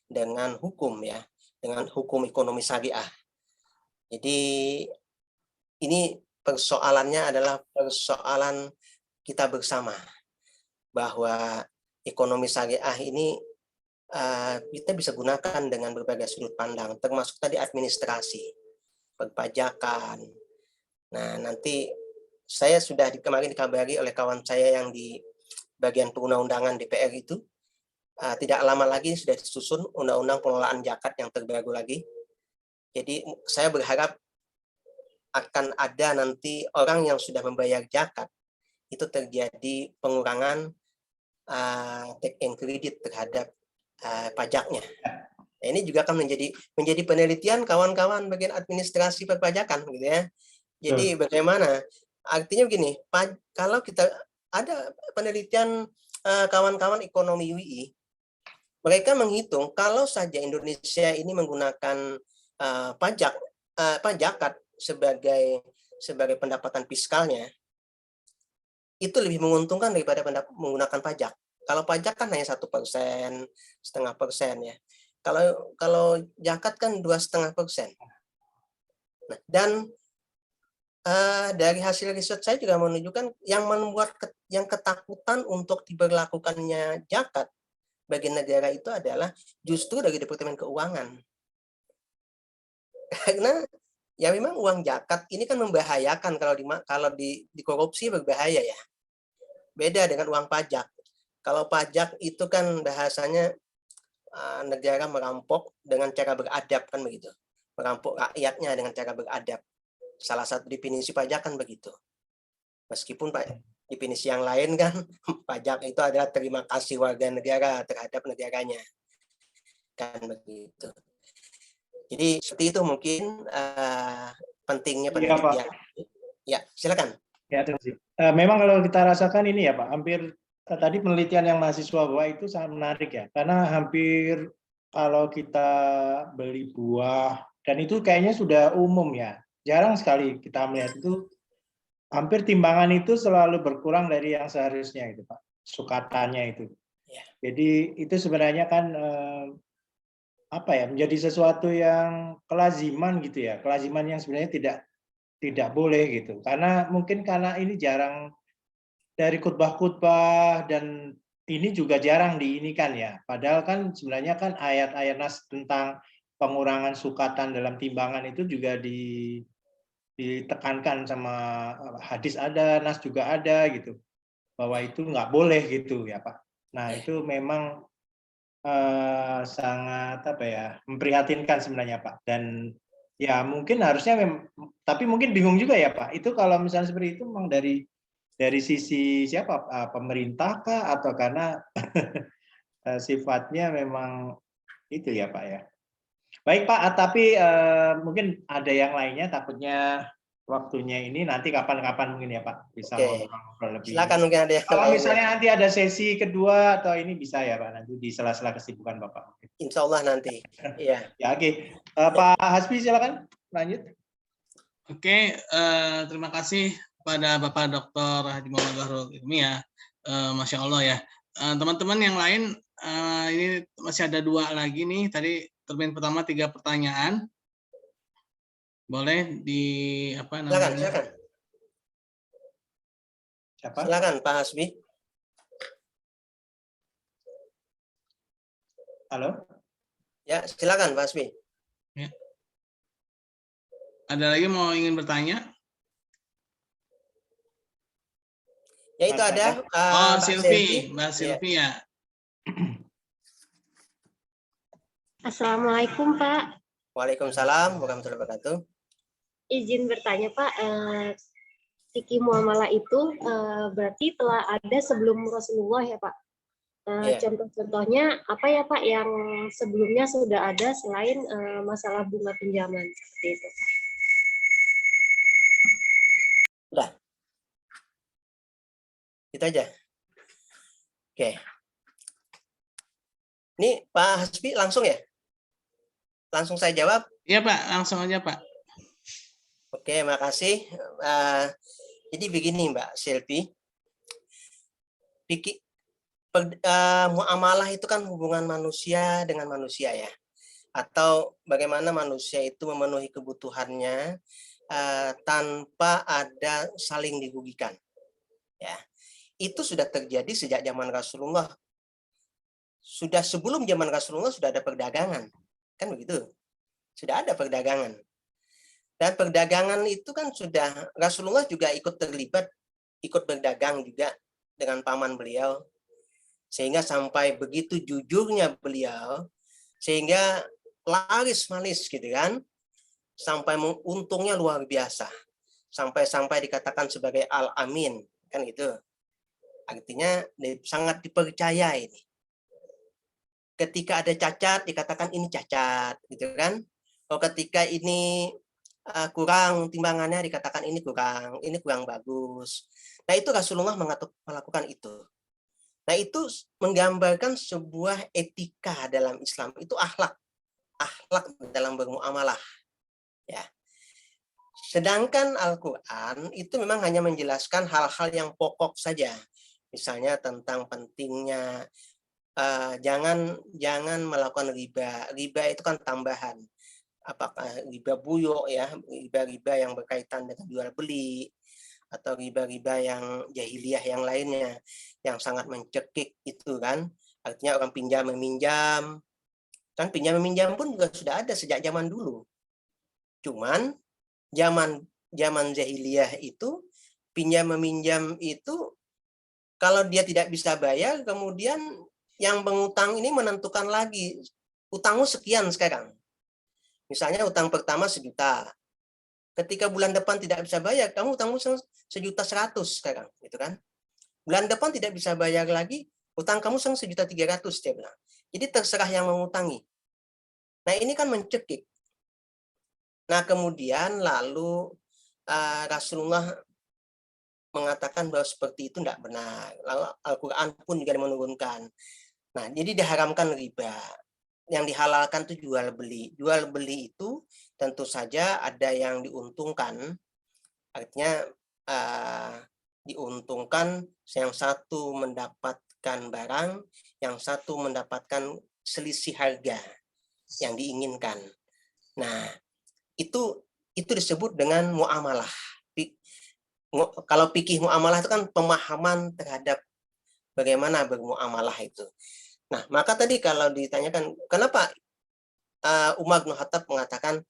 dengan hukum ya, dengan hukum ekonomi syariah. Jadi ini persoalannya adalah persoalan kita bersama, bahwa ekonomi syariah ini kita bisa gunakan dengan berbagai sudut pandang, termasuk tadi administrasi, perpajakan. Nah, nanti saya sudah kemarin dikabari oleh kawan saya yang di bagian perundang-undangan DPR itu, tidak lama lagi sudah disusun undang-undang pengelolaan zakat yang terbaru lagi. Jadi saya berharap akan ada nanti orang yang sudah membayar zakat itu terjadi pengurangan take and credit terhadap pajaknya. Nah, ini juga akan menjadi penelitian kawan-kawan bagian administrasi perpajakan, gitu ya. Jadi bagaimana? Artinya begini, kalau kita ada penelitian kawan-kawan ekonomi UI, mereka menghitung kalau saja Indonesia ini menggunakan pajakat sebagai pendapatan fiskalnya, itu lebih menguntungkan daripada menggunakan pajak. Kalau pajak kan hanya 1%, 0,5% ya. Kalau zakat kan 2,5%. Nah, dan dari hasil riset saya juga menunjukkan yang ketakutan untuk diberlakukannya zakat bagi negara itu adalah justru dari Departemen Keuangan. Karena ya memang uang zakat ini kan membahayakan, kalau dikorupsi berbahaya ya. Beda dengan uang pajak. Kalau pajak itu kan bahasanya negara merampok dengan cara beradab, kan begitu. Merampok rakyatnya dengan cara beradab. Salah satu definisi pajak kan begitu. Meskipun definisi yang lain kan pajak itu adalah terima kasih warga negara terhadap negaranya. Kan begitu. Jadi seperti itu mungkin pentingnya penelitian. Ya, silakan. Ya, terima kasih. Memang kalau kita rasakan ini ya Pak, hampir tadi penelitian yang mahasiswa buat itu sangat menarik ya, karena hampir kalau kita beli buah, dan itu kayaknya sudah umum ya, jarang sekali kita melihat itu, hampir timbangan itu selalu berkurang dari yang seharusnya itu Pak, sukatannya itu. Jadi itu sebenarnya kan menjadi sesuatu yang kelaziman gitu ya, kelaziman yang sebenarnya tidak boleh gitu, karena mungkin karena ini jarang dari khutbah-khutbah, dan ini juga jarang diinikan ya, padahal kan sebenarnya kan ayat-ayat nas tentang pengurangan sukatan dalam timbangan itu juga ditekankan sama hadis ada, nas juga ada gitu, bahwa itu nggak boleh gitu ya Pak. Nah itu memang sangat memprihatinkan sebenarnya Pak, dan ya mungkin harusnya tapi mungkin bingung juga ya Pak, itu kalau misalnya seperti itu memang dari sisi siapa, pemerintah kah, atau karena sifatnya memang itu ya Pak ya. Baik Pak, tapi mungkin ada yang lainnya, takutnya waktunya ini nanti kapan-kapan mungkin ya Pak bisa ngobrol lebih. Silakan, mungkin ada yang kalau misalnya nanti ada sesi kedua atau ini bisa ya Pak, nanti di sela-sela kesibukan Bapak. Insya Allah nanti. Iya. Ya, oke. Pak Hasbi silakan lanjut. Oke, terima kasih pada Bapak Dr. Haji Muhammad Bahrul Hilmi ya. Masya Allah ya. Teman-teman yang lain, ini masih ada 2 lagi nih. Tadi termin pertama 3 pertanyaan. Boleh di apa namanya? Silakan. Siapa? Silakan Pak Hasbi. Halo? Ya, silakan Pak Hasbi. Ya. Ada lagi mau ingin bertanya? Ya itu ada. Mbak Silvi ya. Assalamualaikum Pak. Waalaikumsalam warahmatullahi wabarakatuh. Izin bertanya Pak, fikih muamalah itu berarti telah ada sebelum Rasulullah ya Pak? Iya. Contoh-contohnya apa ya Pak yang sebelumnya sudah ada selain masalah bunga pinjaman seperti itu? Udah, itu aja. Oke. Ini Pak Hasbi langsung ya? Langsung saya jawab. Iya Pak, langsung aja Pak. Oke, makasih. Jadi begini Mbak Selvi, muamalah itu kan hubungan manusia dengan manusia ya, atau bagaimana manusia itu memenuhi kebutuhannya tanpa ada saling dirugikan. Ya, itu sudah terjadi sejak zaman Rasulullah. Sudah sebelum zaman Rasulullah sudah ada perdagangan, kan begitu? Sudah ada perdagangan. Dan perdagangan itu kan sudah Rasulullah juga ikut terlibat, ikut berdagang juga dengan paman beliau, sehingga sampai begitu jujurnya beliau, sehingga laris manis gitu kan, sampai untungnya luar biasa, sampai dikatakan sebagai al-amin, kan gitu. Artinya sangat dipercaya ini. Ketika ada cacat dikatakan ini cacat, gitu kan? Oh, ketika ini kurang timbangannya dikatakan ini kurang bagus. Nah itu Rasulullah melakukan itu. Nah itu menggambarkan sebuah etika dalam Islam, itu akhlak dalam bermuamalah. Ya. Sedangkan Al-Quran itu memang hanya menjelaskan hal-hal yang pokok saja, misalnya tentang pentingnya jangan melakukan riba. Riba itu kan tambahan. Apakah riba buyuk ya, riba yang berkaitan dengan jual beli, atau riba-riba yang jahiliyah yang lainnya yang sangat mencekik itu kan. Artinya orang pinjam meminjam. Kan pinjam meminjam pun juga sudah ada sejak zaman dulu. Cuman zaman jahiliyah itu pinjam meminjam itu kalau dia tidak bisa bayar, kemudian yang mengutang ini menentukan lagi utangmu sekian sekarang. Misalnya utang pertama 1 juta. Ketika bulan depan tidak bisa bayar, kamu utangmu 1.100.000 sekarang, gitu kan? Bulan depan tidak bisa bayar lagi, utang kamu 1.300.000 dia bilang. Jadi terserah yang mengutangi. Nah ini kan mencekik. Nah kemudian lalu Rasulullah mengatakan bahwa seperti itu tidak benar. Lalu Al-Quran pun juga menurunkan. Nah, jadi diharamkan riba. Yang dihalalkan itu jual beli. Jual beli itu tentu saja ada yang diuntungkan. Artinya diuntungkan yang satu mendapatkan barang, yang satu mendapatkan selisih harga yang diinginkan. Nah, itu disebut dengan muamalah. Kalau fikih muamalah itu kan pemahaman terhadap bagaimana bermuamalah itu. Nah, maka tadi kalau ditanyakan kenapa Umar bin Khattab mengatakan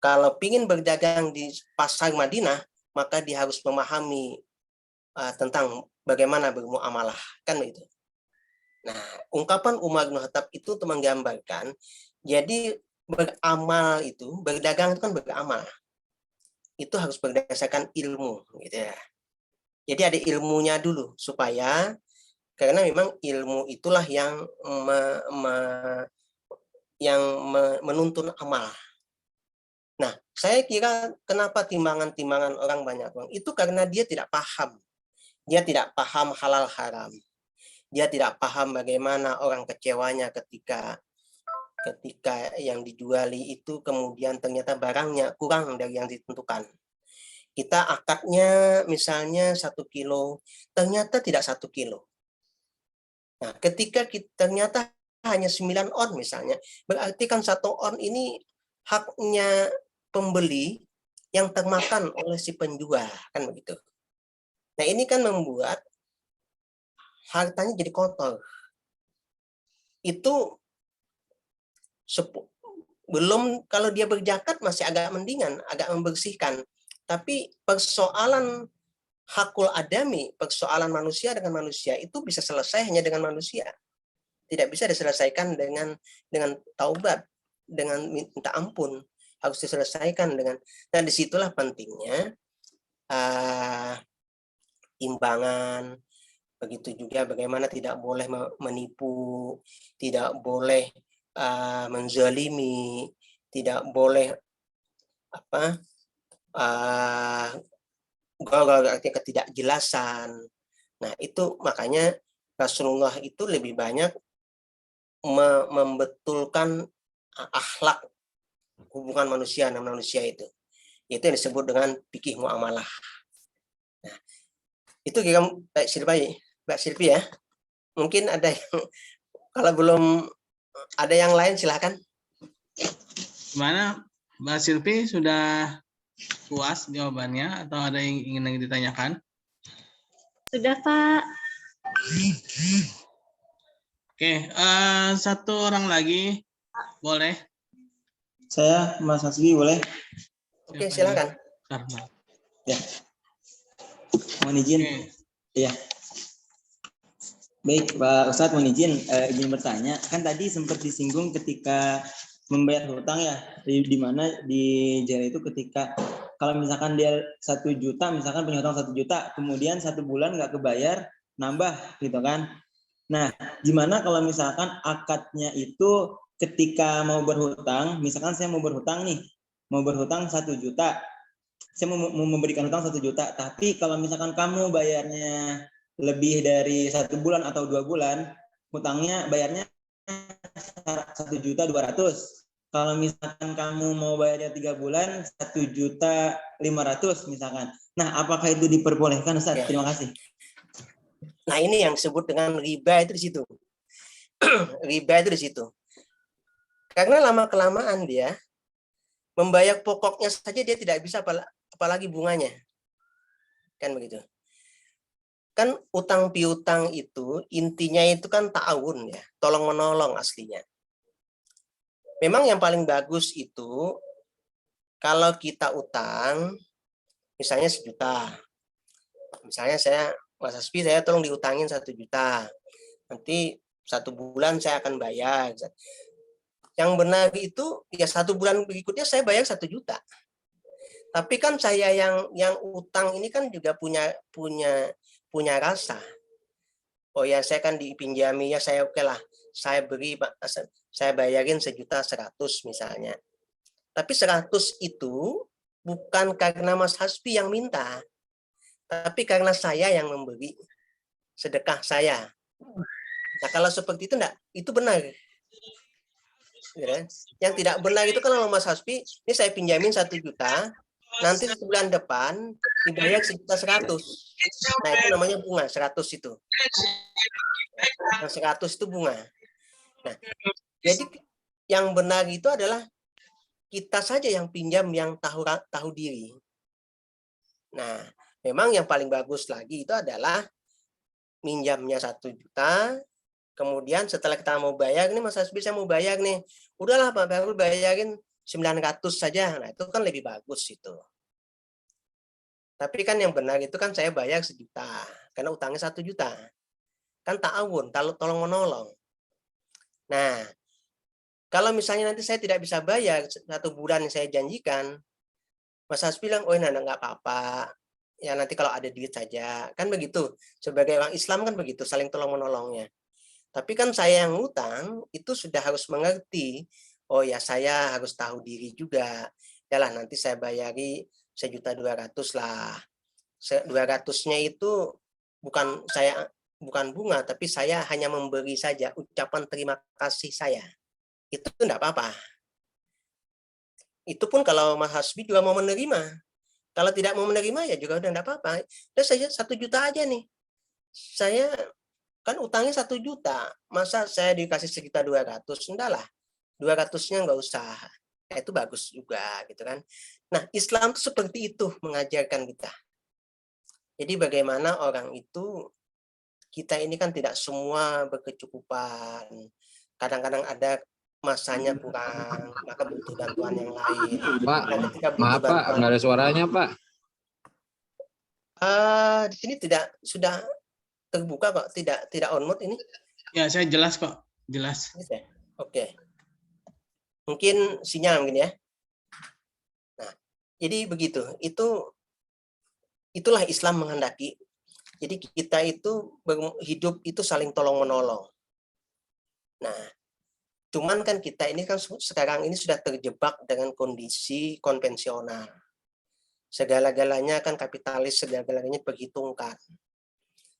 kalau ingin berdagang di pasar Madinah, maka dia harus memahami tentang bagaimana bermuamalah, kan begitu. Nah, ungkapan Umar bin Khattab itu menggambarkan jadi beramal itu, berdagang itu kan beramal. Itu harus berdasarkan ilmu gitu ya. Jadi ada ilmunya dulu supaya karena memang ilmu itulah yang menuntun amal. Nah, saya kira kenapa timbangan-timbangan orang banyak bang? Itu karena dia tidak paham. Dia tidak paham halal haram. Dia tidak paham bagaimana orang kecewanya ketika yang dijuali itu kemudian ternyata barangnya kurang dari yang ditentukan. Kita akadnya misalnya 1 kilo, ternyata tidak 1 kilo. Nah, ketika ternyata hanya 9 on misalnya, berarti kan 1 on ini haknya pembeli yang termakan oleh si penjual, kan begitu. Nah, ini kan membuat hartanya jadi kotor. Itu belum kalau dia berzakat masih agak mendingan, agak membersihkan. Tapi persoalan hakul adami, persoalan manusia dengan manusia itu bisa selesai hanya dengan manusia. Tidak bisa diselesaikan dengan taubat, dengan minta ampun. Harus diselesaikan dengan. Nah, disitulah pentingnya timbangan, Begitu juga bagaimana tidak boleh menipu, tidak boleh menzalimi, tidak boleh ketidakjelasan. Nah, itu makanya Rasulullah itu lebih banyak membetulkan akhlak hubungan manusia dan manusia itu. Itu yang disebut dengan fikih muamalah. Nah, itu Mbak Silvi ya. Mungkin ada yang, kalau belum ada yang lain silahkan. Gimana Mbak Silvi, sudah puas jawabannya atau ada yang ingin lagi ditanyakan? Sudah, Pak. Oke, satu orang lagi boleh. Saya Mas Hasbi boleh? Oke, silakan. Ya. Mohon izin. Oke. Ya. Baik, Pak Ustadz, mohon izin bertanya. Kan tadi sempat disinggung ketika membayar hutang ya, di mana di JR itu ketika kalau misalkan dia 1 juta, misalkan punya hutang 1 juta, kemudian 1 bulan nggak kebayar, nambah gitu kan. Nah, gimana kalau misalkan akadnya itu ketika mau berhutang, misalkan saya mau berhutang 1 juta, saya mau memberikan hutang 1 juta, tapi kalau misalkan kamu bayarnya lebih dari 1 bulan atau 2 bulan, hutangnya bayarnya 1.200.000. Kalau misalkan kamu mau bayarnya 3 bulan, 1.500.000 misalkan. Nah, apakah itu diperbolehkan, Ustaz? Ya. Terima kasih. Nah, ini yang disebut dengan riba itu di situ. Riba itu di situ. Karena lama-kelamaan dia membayar pokoknya saja dia tidak bisa, apalagi bunganya. Kan begitu. Kan utang piutang itu intinya itu kan ta'awun ya, tolong menolong aslinya. Memang yang paling bagus itu kalau kita utang misalnya 1 juta. Misalnya Mas Hasbi, saya tolong diutangin 1 juta. Nanti 1 bulan saya akan bayar. Yang benar itu ya 1 bulan berikutnya saya bayar 1 juta. Tapi kan saya yang utang ini kan juga punya rasa. Oh ya, saya kan dipinjami ya, saya oke lah. Saya bayarin 1.100.000 misalnya. Tapi 100 itu bukan karena Mas Hasbi yang minta, tapi karena saya yang memberi sedekah saya. Nah, kalau seperti itu enggak, itu benar. Yang tidak benar itu kan kalau Mas Hasbi, ini saya pinjamin 1 juta, nanti sebulan depan dibayar 1.100.000. Nah, itu namanya bunga 100 itu. Yang 100 itu bunga. Nah, jadi yang benar itu adalah kita saja yang pinjam yang tahu diri. Nah, memang yang paling bagus lagi itu adalah minjamnya 1 juta, kemudian setelah kita mau bayar, nih Mas Hasbi saya mau bayar nih, udahlah Pak baru bayarin 900 saja. Nah, itu kan lebih bagus itu. Tapi kan yang benar itu kan saya bayar 1 juta, karena utangnya 1 juta. Kan ta'awun, tolong menolong. Nah, kalau misalnya nanti saya tidak bisa bayar 1 bulan yang saya janjikan, Mas Hasbi bilang, oh enggak apa-apa, ya nanti kalau ada duit saja. Kan begitu, sebagai orang Islam kan begitu, saling tolong menolongnya. Tapi kan saya yang utang, itu sudah harus mengerti, oh ya saya harus tahu diri juga. Yalah nanti saya bayari 1.200.000 lah. 200-nya itu bukan bunga, tapi saya hanya memberi saja ucapan terima kasih saya. Itu enggak apa-apa. Itu pun kalau Mas Hasbi juga mau menerima. Kalau tidak mau menerima ya juga udah enggak apa-apa. Udah saya 1 juta aja nih. Saya kan utangnya 1 juta. Masa saya dikasih 1.200.000? Enggak lah. 200-nya enggak usah. Nah, itu bagus juga gitu kan. Nah, Islam itu seperti itu mengajarkan kita. Jadi bagaimana orang itu, kita ini kan tidak semua berkecukupan. Kadang-kadang ada masanya kurang, maka butuh bantuan yang lain. Pak, maaf Pak, nggak ada suaranya Pak. Di sini sudah terbuka kok, tidak on mute ini. Ya, saya jelas kok, jelas. Oke. Mungkin sinyal mungkin ya. Nah, jadi begitu. Itulah Islam menghendaki Jadi kita itu hidup itu saling tolong menolong. Nah, cuman kan kita ini kan sekarang ini sudah terjebak dengan kondisi konvensional. Segala-galanya kan kapitalis, segala-galanya diperhitungkan.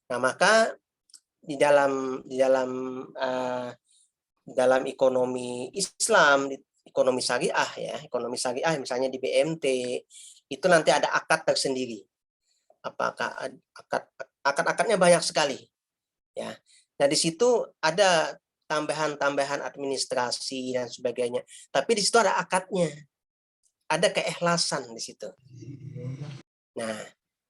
Nah, maka di dalam ekonomi Islam, ekonomi syariah ya, ekonomi syariah misalnya di BMT itu nanti ada akad tersendiri. Apakah akad-akadnya banyak sekali ya. Nah, di situ ada tambahan-tambahan administrasi dan sebagainya. Tapi di situ ada akadnya. Ada keikhlasan di situ. Nah,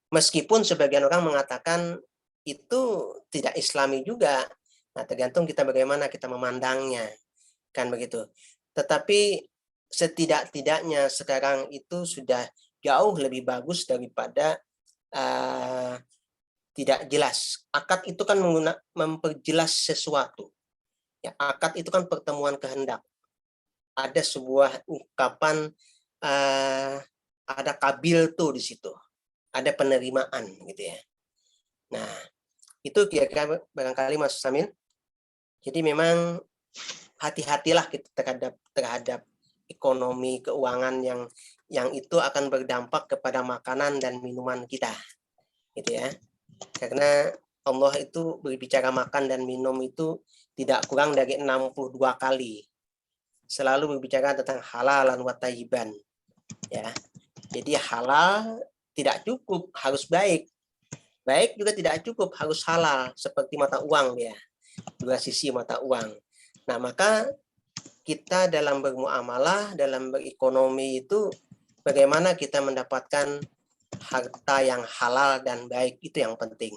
meskipun sebagian orang mengatakan itu tidak Islami juga. Nah, tergantung kita bagaimana kita memandangnya. Kan begitu. Tetapi setidak-tidaknya sekarang itu sudah jauh lebih bagus daripada tidak jelas. Akad itu kan memperjelas sesuatu. Ya, akad itu kan pertemuan kehendak. Ada sebuah ungkapan, ada kabil tuh di situ. Ada penerimaan gitu ya. Nah, itu kira-kira barangkali Mas Samil. Jadi memang hati-hatilah kita terhadap ekonomi keuangan yang itu akan berdampak kepada makanan dan minuman kita. Gitu ya. Karena Allah itu berbicara makan dan minum itu tidak kurang dari 62 kali. Selalu berbicara tentang halalan wa thayyiban. Ya. Jadi halal tidak cukup, harus baik. Baik juga tidak cukup, harus halal, seperti mata uang ya. Dua sisi mata uang. Nah, maka kita dalam bermuamalah, dalam berekonomi itu bagaimana kita mendapatkan harta yang halal dan baik, itu yang penting.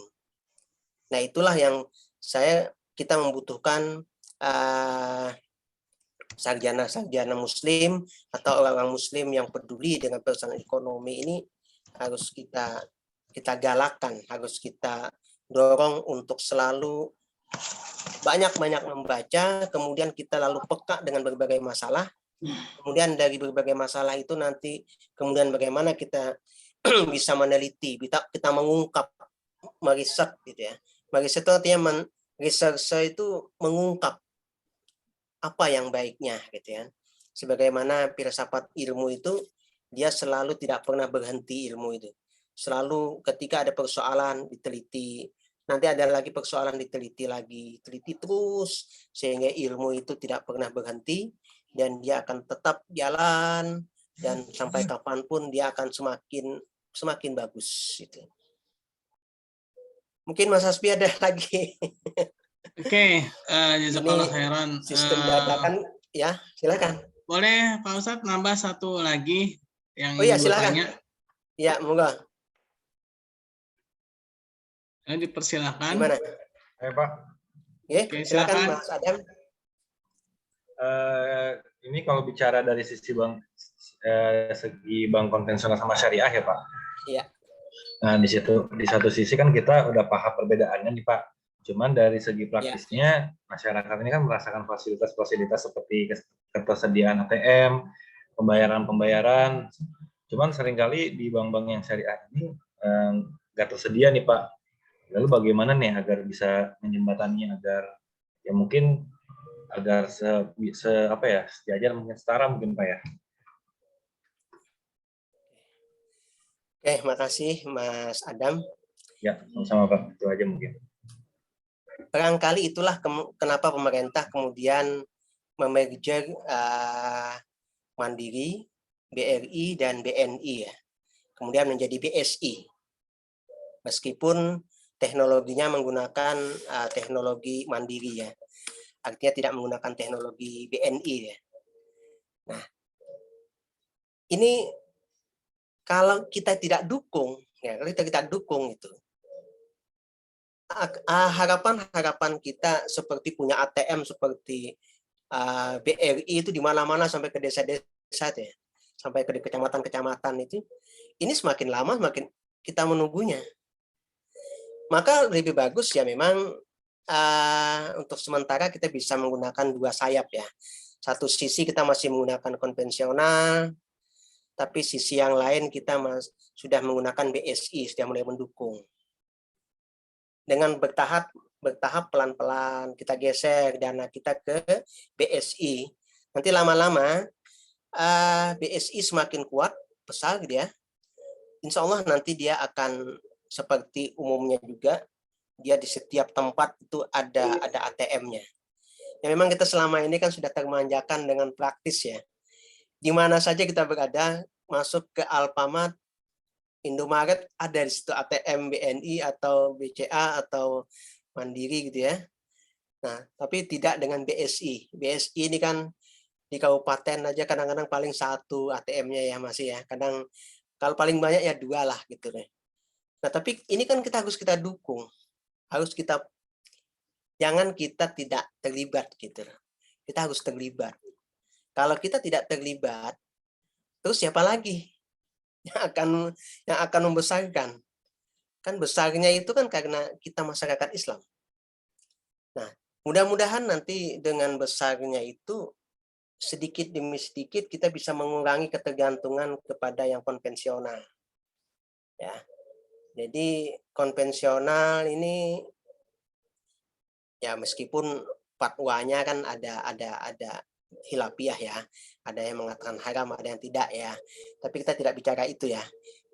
Nah, itulah yang kita membutuhkan sarjana-sarjana muslim atau orang-orang muslim yang peduli dengan persoalan ekonomi ini harus kita galakkan, harus kita dorong untuk selalu banyak-banyak membaca, kemudian kita lalu peka dengan berbagai masalah, kemudian dari berbagai masalah itu nanti kemudian bagaimana kita bisa meneliti, kita mengungkap, meriset gitu ya. Meriset itu artinya research itu mengungkap apa yang baiknya gitu ya. Sebagaimana filsafat ilmu itu dia selalu tidak pernah berhenti ilmu itu. Selalu ketika ada persoalan diteliti, nanti ada lagi persoalan diteliti lagi, teliti terus sehingga ilmu itu tidak pernah berhenti dan dia akan tetap jalan dan sampai kapanpun dia akan semakin bagus gitu. Mungkin Mas Hasbi ada lagi. Oke, jazakallah khairan. Sistem dadakan ya, silakan. Boleh Pak Ustadz nambah satu lagi yang iya, ingin silakan. bertanya? Ya, moga. Dipersilakan. Gimana? Pak. Oke, silakan Mas Adam. Ini kalau bicara dari segi bank konvensional sama syariah ya Pak. Iya. Nah, di satu sisi kan kita udah paham perbedaannya nih Pak. Cuman dari segi praktisnya masyarakat ini kan merasakan fasilitas-fasilitas seperti ketersediaan ATM, pembayaran. Cuman seringkali di bank-bank yang syariah ini nggak tersedia nih Pak. Lalu bagaimana nih agar bisa menjembataninya agar ya mungkin agar sejajar mungkin setara mungkin Pak ya. Oke, makasih Mas Adam. Ya, sama-sama Pak. Itu aja mungkin. Barangkali itulah kenapa pemerintah kemudian memerger Mandiri, BRI, dan BNI ya. Kemudian menjadi BSI. Meskipun teknologinya menggunakan teknologi Mandiri ya. Artinya tidak menggunakan teknologi BNI ya. Nah, ini kalau kita tidak dukung, ya, kalau kita tidak dukung itu, harapan kita seperti punya ATM seperti BRI itu di mana-mana sampai ke desa-desa ya, sampai ke kecamatan-kecamatan itu, ini semakin lama semakin kita menunggunya. Maka lebih bagus ya memang untuk sementara kita bisa menggunakan dua sayap ya. Satu sisi kita masih menggunakan konvensional, tapi sisi yang lain kita sudah menggunakan BSI, sudah mulai mendukung. dengan bertahap pelan-pelan kita geser dana kita ke BSI. Nanti lama-lama BSI semakin kuat, besar gitu ya. Insya Allah nanti dia akan seperti umumnya juga, dia di setiap tempat itu ada ATM-nya. Ya memang kita selama ini kan sudah termanjakan dengan praktis ya. Di mana saja kita berada, masuk ke Alfamart, Indomaret, ada di situ ATM BNI atau BCA atau Mandiri gitu ya. Nah, tapi tidak dengan BSI. BSI ini kan di kabupaten aja kadang-kadang paling satu ATM-nya ya masih ya. Kadang kalau paling banyak ya 2 lah gitu deh. Nah, tapi ini kan harus kita dukung. Harus kita, jangan kita tidak terlibat gitu. Kita harus terlibat. Kalau kita tidak terlibat, terus siapa lagi yang akan membesarkan? Kan besarnya itu kan karena kita masyarakat Islam. Nah, mudah-mudahan nanti dengan besarnya itu sedikit demi sedikit kita bisa mengurangi ketergantungan kepada yang konvensional. Ya. Jadi konvensional ini ya meskipun fatwanya kan ada hilafiah ya. Ada yang mengatakan haram, ada yang tidak ya. Tapi kita tidak bicara itu ya.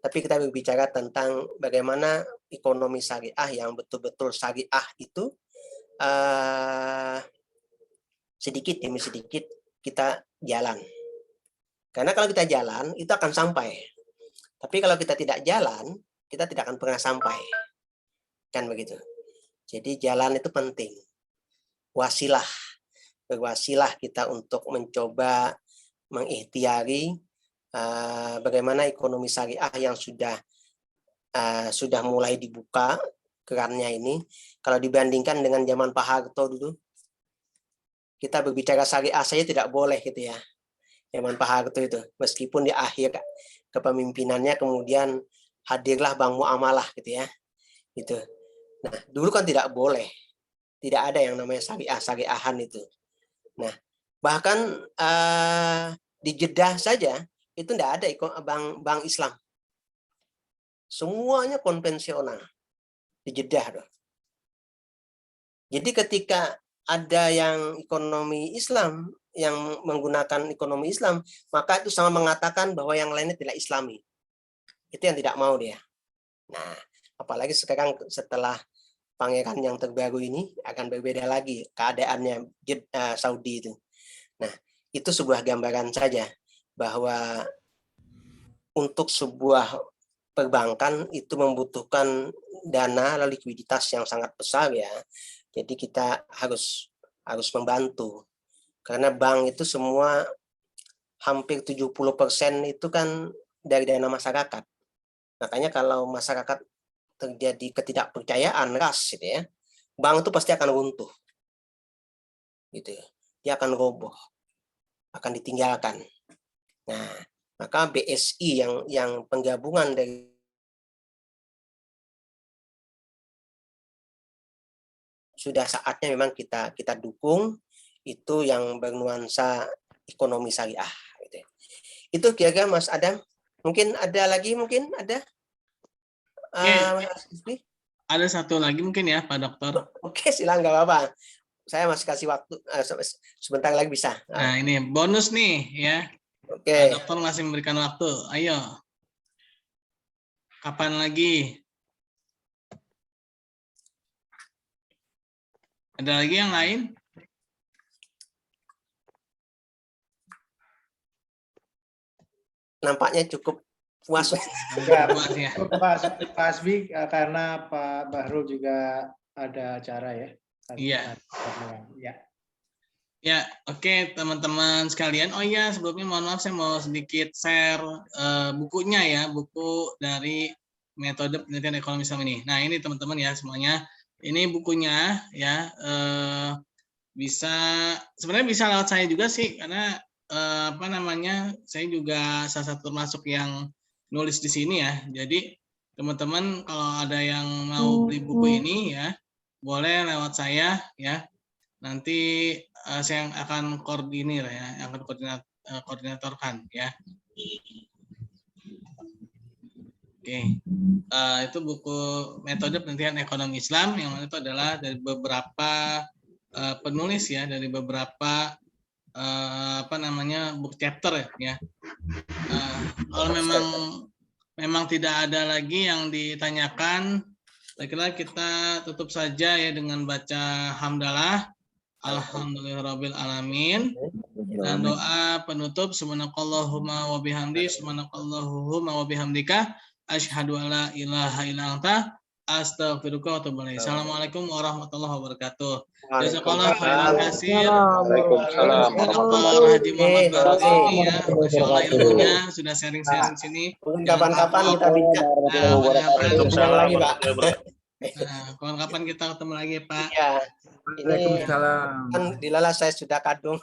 Tapi kita berbicara tentang bagaimana ekonomi syariah yang betul-betul syariah itu sedikit demi sedikit kita jalan. Karena kalau kita jalan, itu akan sampai. Tapi kalau kita tidak jalan, kita tidak akan pernah sampai. Kan begitu. Jadi jalan itu penting. Wasilah. Berwasilah kita untuk mencoba mengikhtiari bagaimana ekonomi syariah yang sudah mulai dibuka kerannya ini. Kalau dibandingkan dengan zaman Pak Harto dulu, kita berbicara syariah saja tidak boleh gitu ya. Zaman Pak Harto itu, meskipun di akhir kepemimpinannya kemudian hadirlah Bank Muamalah gitu ya. Gitu. Nah, dulu kan tidak boleh. Tidak ada yang namanya syariahan itu. Nah, bahkan di Jeddah saja itu tidak ada bank Islam. Semuanya konvensional di Jeddah. Jadi ketika ada yang ekonomi Islam, yang menggunakan ekonomi Islam, maka itu sama mengatakan bahwa yang lainnya tidak Islami. Itu yang tidak mau dia. Nah, apalagi sekarang setelah pangeran yang terbaru ini akan berbeda lagi keadaannya Saudi itu. Nah, itu sebuah gambaran saja bahwa untuk sebuah perbankan itu membutuhkan dana likuiditas yang sangat besar ya. Jadi kita harus membantu. Karena bank itu semua hampir 70% itu kan dari dana masyarakat. Makanya kalau masyarakat terjadi ketidakpercayaan ras gitu ya, bank itu pasti akan runtuh. Gitu. Dia akan roboh. Akan ditinggalkan. Nah, maka BSI yang penggabungan dari sudah saatnya memang kita dukung itu yang bernuansa ekonomi syariah gitu. Itu kira-kira Mas Adam, mungkin ada lagi ada ada satu lagi mungkin ya Pak Dokter. Oke, silakan, nggak apa-apa. Saya masih kasih waktu sebentar lagi bisa. Nah, ini bonus nih ya. Oke. Pak Dokter masih memberikan waktu. Ayo. Kapan lagi? Ada lagi yang lain? Nampaknya cukup puas. Ya, Pak Asbi, karena Pak Bahrul juga ada acara ya. Iya. Ya. Ya, oke teman-teman sekalian. Oh iya, sebelumnya mohon maaf saya mau sedikit share bukunya ya, buku dari metode penelitian ekonomi Islam ini. Nah, ini teman-teman ya semuanya. Ini bukunya ya, bisa sebenarnya bisa lewat saya juga sih, karena saya juga salah satu termasuk yang nulis di sini ya. Jadi teman-teman kalau ada yang mau beli buku ini ya, boleh lewat saya ya. Nanti saya akan koordinir ya, akan koordinatorkan ya. Oke. Itu buku metode penelitian ekonomi Islam yang mana itu adalah dari beberapa penulis ya, dari beberapa book chapter ya. Kalau memang tidak ada lagi yang ditanyakan, saya kira kita tutup saja ya dengan baca hamdalah. Alhamdulillahirabbil alamin. Dan doa penutup, subhanakallahumma wa bihamdi, subhanakallahumma wa bihamdika, asyhadu alla ilaha illa anta, astaghfiruka wa atubu ilaik. Assalamualaikum warahmatullahi wabarakatuh. Jazakallahu khairan katsir. Waalaikumsalam. Dr. Haji Muhammad Barozi ya, Masya Allah ilmunya sudah sharing-sharing sini. Mungkin kapan-kapan kita bincang. Bincang lagi, Pak. Kapan-kapan kita ketemu lagi, Pak. Iya. Ini kan dilala saya sudah kadung.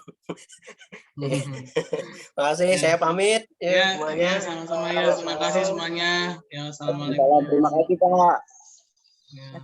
Makasih, saya pamit. Ya, Semuanya. sama-sama ya. Terima kasih semuanya. Ya, assalamualaikum. Terima kasih Pak. Ya.